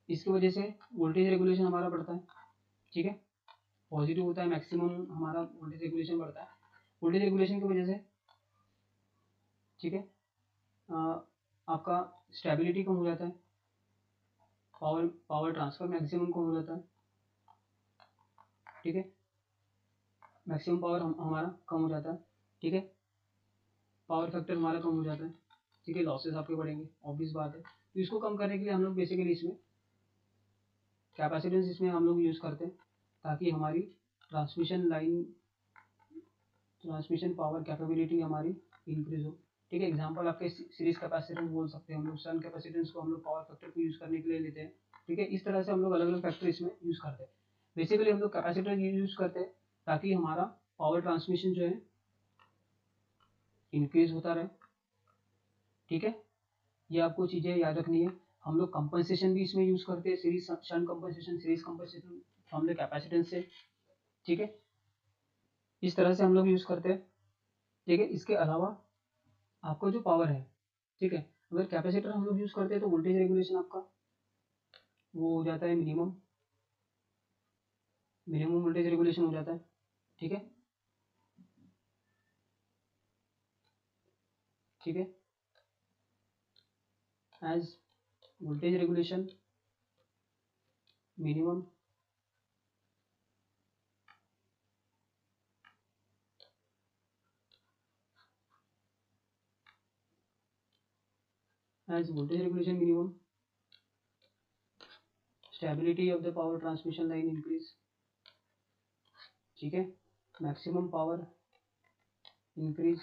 इसकी वजह से वोल्टेज रेगुलेशन हमारा बढ़ता है। ठीक है, पॉजिटिव होता है, मैक्सिमम हमारा वोल्टेज रेगुलेशन बढ़ता है। वोल्टेज रेगुलेशन की वजह से ठीक है आपका स्टेबिलिटी कम हो जाता है, पावर ट्रांसफर मैक्सिमम कम हो जाता है। ठीक है, मैक्सिमम पावर हमारा कम हो जाता है। ठीक है, पावर फैक्टर हमारा कम हो जाता है। ठीक है, लॉसेस आपके बढ़ेंगे, ऑब्वियस बात है। तो इसको कम करने के लिए हम लोग बेसिकली इसमें कैपेसिटेंस इसमें हम लोग यूज़ करते हैं ताकि हमारी ट्रांसमिशन पावर कैपेबिलिटी हमारी इंक्रीज हो। ठीक है, एग्जांपल आपके सीरीज कैपेसिटेंस बोल सकते हैं हम लोग, सन कैपेसिटेंस को हम लोग पावर फैक्टर को यूज़ करने के लिए लेते हैं। ठीक है, इस तरह से हम लोग अलग अलग फैक्टर इसमें यूज़ करते हैं। बेसिकली हम लोग कैपेसिटर यूज़ करते हैं ताकि हमारा पावर ट्रांसमिशन जो है इंक्रीज होता रहे। ठीक है, ये आपको चीज़ें याद रखनी है। हम लोग कंपनसेशन भी इसमें यूज़ करते हैं, series shunt compensation, series compensation from the capacitance से। ठीक है, इस तरह से हम लोग यूज़ करते हैं। ठीक है, इसके अलावा आपको जो पावर है, ठीक है, अगर कैपेसिटर हम लोग यूज़ करते हैं तो वोल्टेज रेगुलेशन आपका वो हो जाता है मिनिमम वोल्टेज रेगुलेशन हो जाता है। ठीक है, ठीक है, as voltage regulation minimum as voltage regulation minimum, stability of the power transmission line increase. ठीक है, मैक्सिमम पावर इंक्रीज।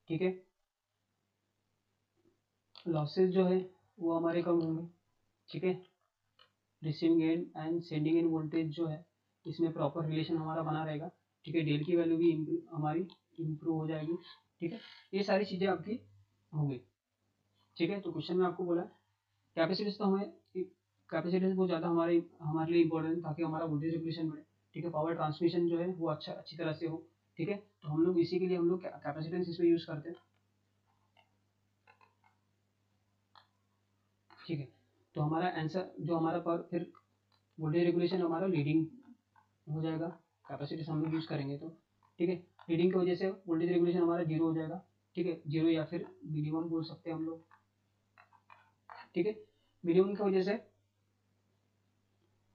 ठीक है, लॉसेस जो है वो हमारे कम होंगे। ठीक है, receiving end and sending end voltage जो है इसमें प्रॉपर रिलेशन हमारा बना रहेगा, ठीक है। डेल की वैल्यू भी हमारी इम्प्रूव हो जाएगी, ठीक है। ये सारी चीज़ें आपकी होंगी, ठीक है। तो क्वेश्चन में आपको बोला कैपेसिटेंस, तो हमें कैपेसिटेंस बहुत ज़्यादा हमारे लिए इंपॉर्टेंट है ताकि हमारा वोल्टेज रेगुलेशन बढ़े, ठीक है। पावर ट्रांसमिशन जो है वो अच्छी तरह से हो, ठीक है। तो हम लोग इसी के लिए हम लोग कैपेसिटेंस इसमें यूज़ करते हैं, ठीक है। तो हमारा आंसर जो हमारा पर फिर वोल्टेज रेगुलेशन हमारा लीडिंग हो जाएगा, कैपेसिटेंस हम लोग यूज़ करेंगे तो, ठीक है। लीडिंग की वजह से वोल्टेज रेगुलेशन हमारा जीरो हो जाएगा, ठीक है। जीरो या फिर मिनिमम बोल सकते हैं हम लोग, ठीक है। मिनिमम की वजह से,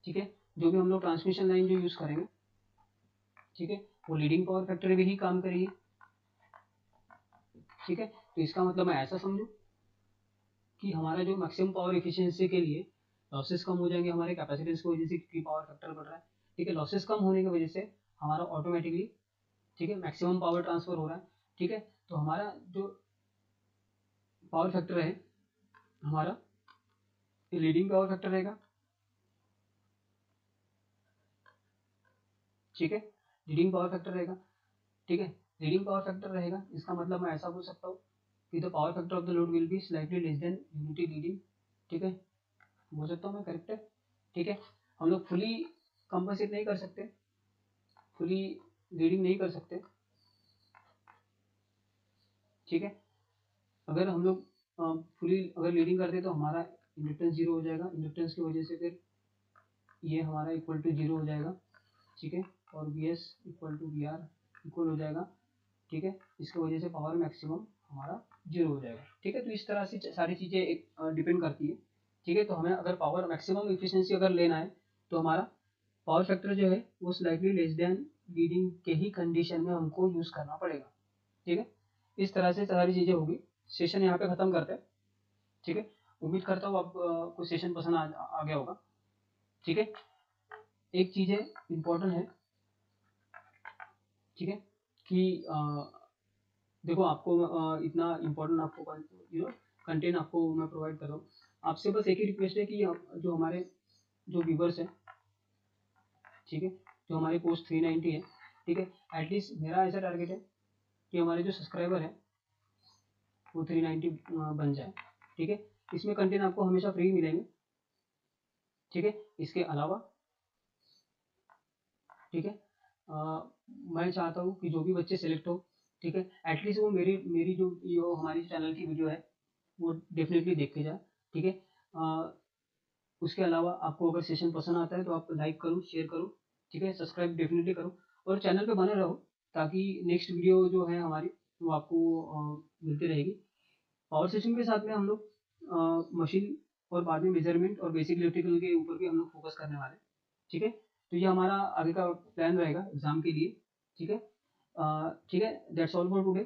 ठीक है, जो भी हम लोग ट्रांसमिशन लाइन जो यूज़ करेंगे, ठीक है, वो लीडिंग पावर फैक्टर में ही काम करेगी, ठीक है। तो इसका मतलब मैं ऐसा समझूं कि हमारा जो मैक्सिमम पावर एफिशिएंसी के लिए लॉसेस कम हो जाएंगे हमारे कैपेसिटेंस की वजह से, क्योंकि पावर फैक्टर बढ़ रहा है, ठीक है। लॉसेस कम होने की वजह से हमारा ऑटोमेटिकली, ठीक है, मैक्सिमम पावर ट्रांसफर हो रहा है, ठीक है। तो हमारा जो पावर फैक्टर है हमारा लीडिंग पावर फैक्टर रहेगा, ठीक है। लीडिंग पावर फैक्टर रहेगा, ठीक है। लीडिंग पावर फैक्टर रहेगा, इसका मतलब मैं ऐसा बोल सकता हूँ कि the power factor of the load will be slightly less than unity leading, ठीक है, बोल सकता हूँ मैं, करेक्ट है, ठीक है। हम लोग फुली कंपनसेट नहीं कर सकते, फुली लीडिंग नहीं कर सकते, ठीक है। अगर हम लोग फुली अगर लीडिंग करते तो हमारा इंडक्टेंस जीरो हो जाएगा, इंडक्टेंस की वजह से फिर ये हमारा इक्वल टू जीरो हो जाएगा, ठीक है। और V S equal to V R equal हो जाएगा, ठीक है। इसकी वजह से पावर मैक्सिमम हमारा जीरो हो जाएगा, ठीक है। तो इस तरह से सारी चीज़ें डिपेंड करती है, ठीक है। तो हमें अगर पावर मैक्सिमम इफिशियंसी अगर लेना है तो हमारा पावर फैक्टर जो है वो स्लाइटली लेस देन लीडिंग के ही कंडीशन में हमको यूज़ करना पड़ेगा, ठीक है। इस तरह से सारी चीज़ें होगी। सेशन यहाँ पे ख़त्म करते हैं, ठीक है। उम्मीद करता हूँ आपको सेशन पसंद आ गया होगा, ठीक है। एक चीज़ें इम्पोर्टेंट है, ठीक है, कि देखो आपको इतना इम्पोर्टेंट आपको कंटेंट आपको मैं प्रोवाइड कर रहा हूँ। आपसे बस एक ही रिक्वेस्ट है कि जो हमारे जो व्यूवर्स हैं, ठीक है, जो हमारे पोस्ट 390 है, ठीक है, एटलीस्ट मेरा ऐसा टारगेट है कि हमारे जो सब्सक्राइबर है वो 390 बन जाए, ठीक है। इसमें कंटेंट आपको हमेशा फ्री मिलेंगे, ठीक है। इसके अलावा, ठीक है, मैं चाहता हूँ कि जो भी बच्चे सेलेक्ट हो, ठीक है, एटलीस्ट वो मेरी मेरी जो हमारी चैनल की वीडियो है वो डेफिनेटली देख के जाए, ठीक है। उसके अलावा आपको अगर सेशन पसंद आता है तो आप लाइक करो, शेयर करो, ठीक है, सब्सक्राइब डेफिनेटली करो और चैनल पे बने रहो ताकि नेक्स्ट वीडियो जो है हमारी वो आपको मिलती रहेगी। पावर सेशन के साथ में हम लोग मशीन और बाद में मेजरमेंट और बेसिक इलेक्ट्रिकल के ऊपर भी हम लोग फोकस करने वाले हैं, ठीक है। तो ये हमारा आगे का प्लान रहेगा एग्जाम के लिए, ठीक है। ठीक है, दैट्स ऑल फॉर टुडे,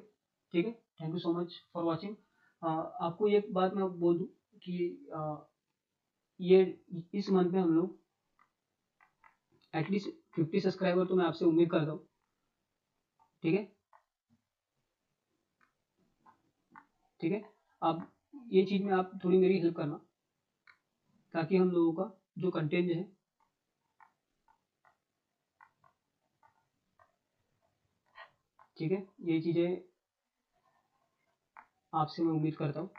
ठीक है। Thank you so much for watching. आपको एक बात मैं बोल दूँ कि ये इस मंथ में हम लोग एटलीस्ट 50 सब्सक्राइबर तो मैं आपसे उम्मीद करता हूँ, ठीक है, ठीक है। अब ये चीज़ में आप थोड़ी मेरी हेल्प करना ताकि हम लोगों का जो कंटेंट है, ठीक है, ये चीज़ें आपसे मैं उम्मीद करता हूँ,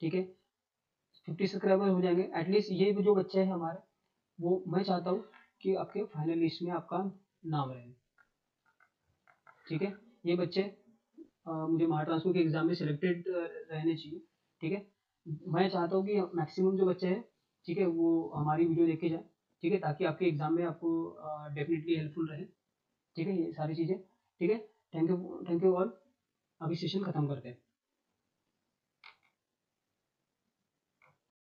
ठीक है। 50 सब्सक्राइबर हो जाएंगे एटलीस्ट, ये जो बच्चे हैं हमारे वो मैं चाहता हूँ कि आपके फाइनल लिस्ट में आपका नाम रहे, ठीक है। ये बच्चे मुझे महाट्रांसफर के एग्ज़ाम में सिलेक्टेड रहने चाहिए, ठीक है। मैं चाहता हूँ कि मैक्सिमम जो बच्चे हैं, ठीक है, वो हमारी वीडियो देख के जाए, ठीक है, ताकि आपके एग्ज़ाम में आपको डेफिनेटली हेल्पफुल रहे, ठीक है, ये सारी चीज़ें, ठीक है। Thank you all. अभी सेशन ख़त्म करते हैं।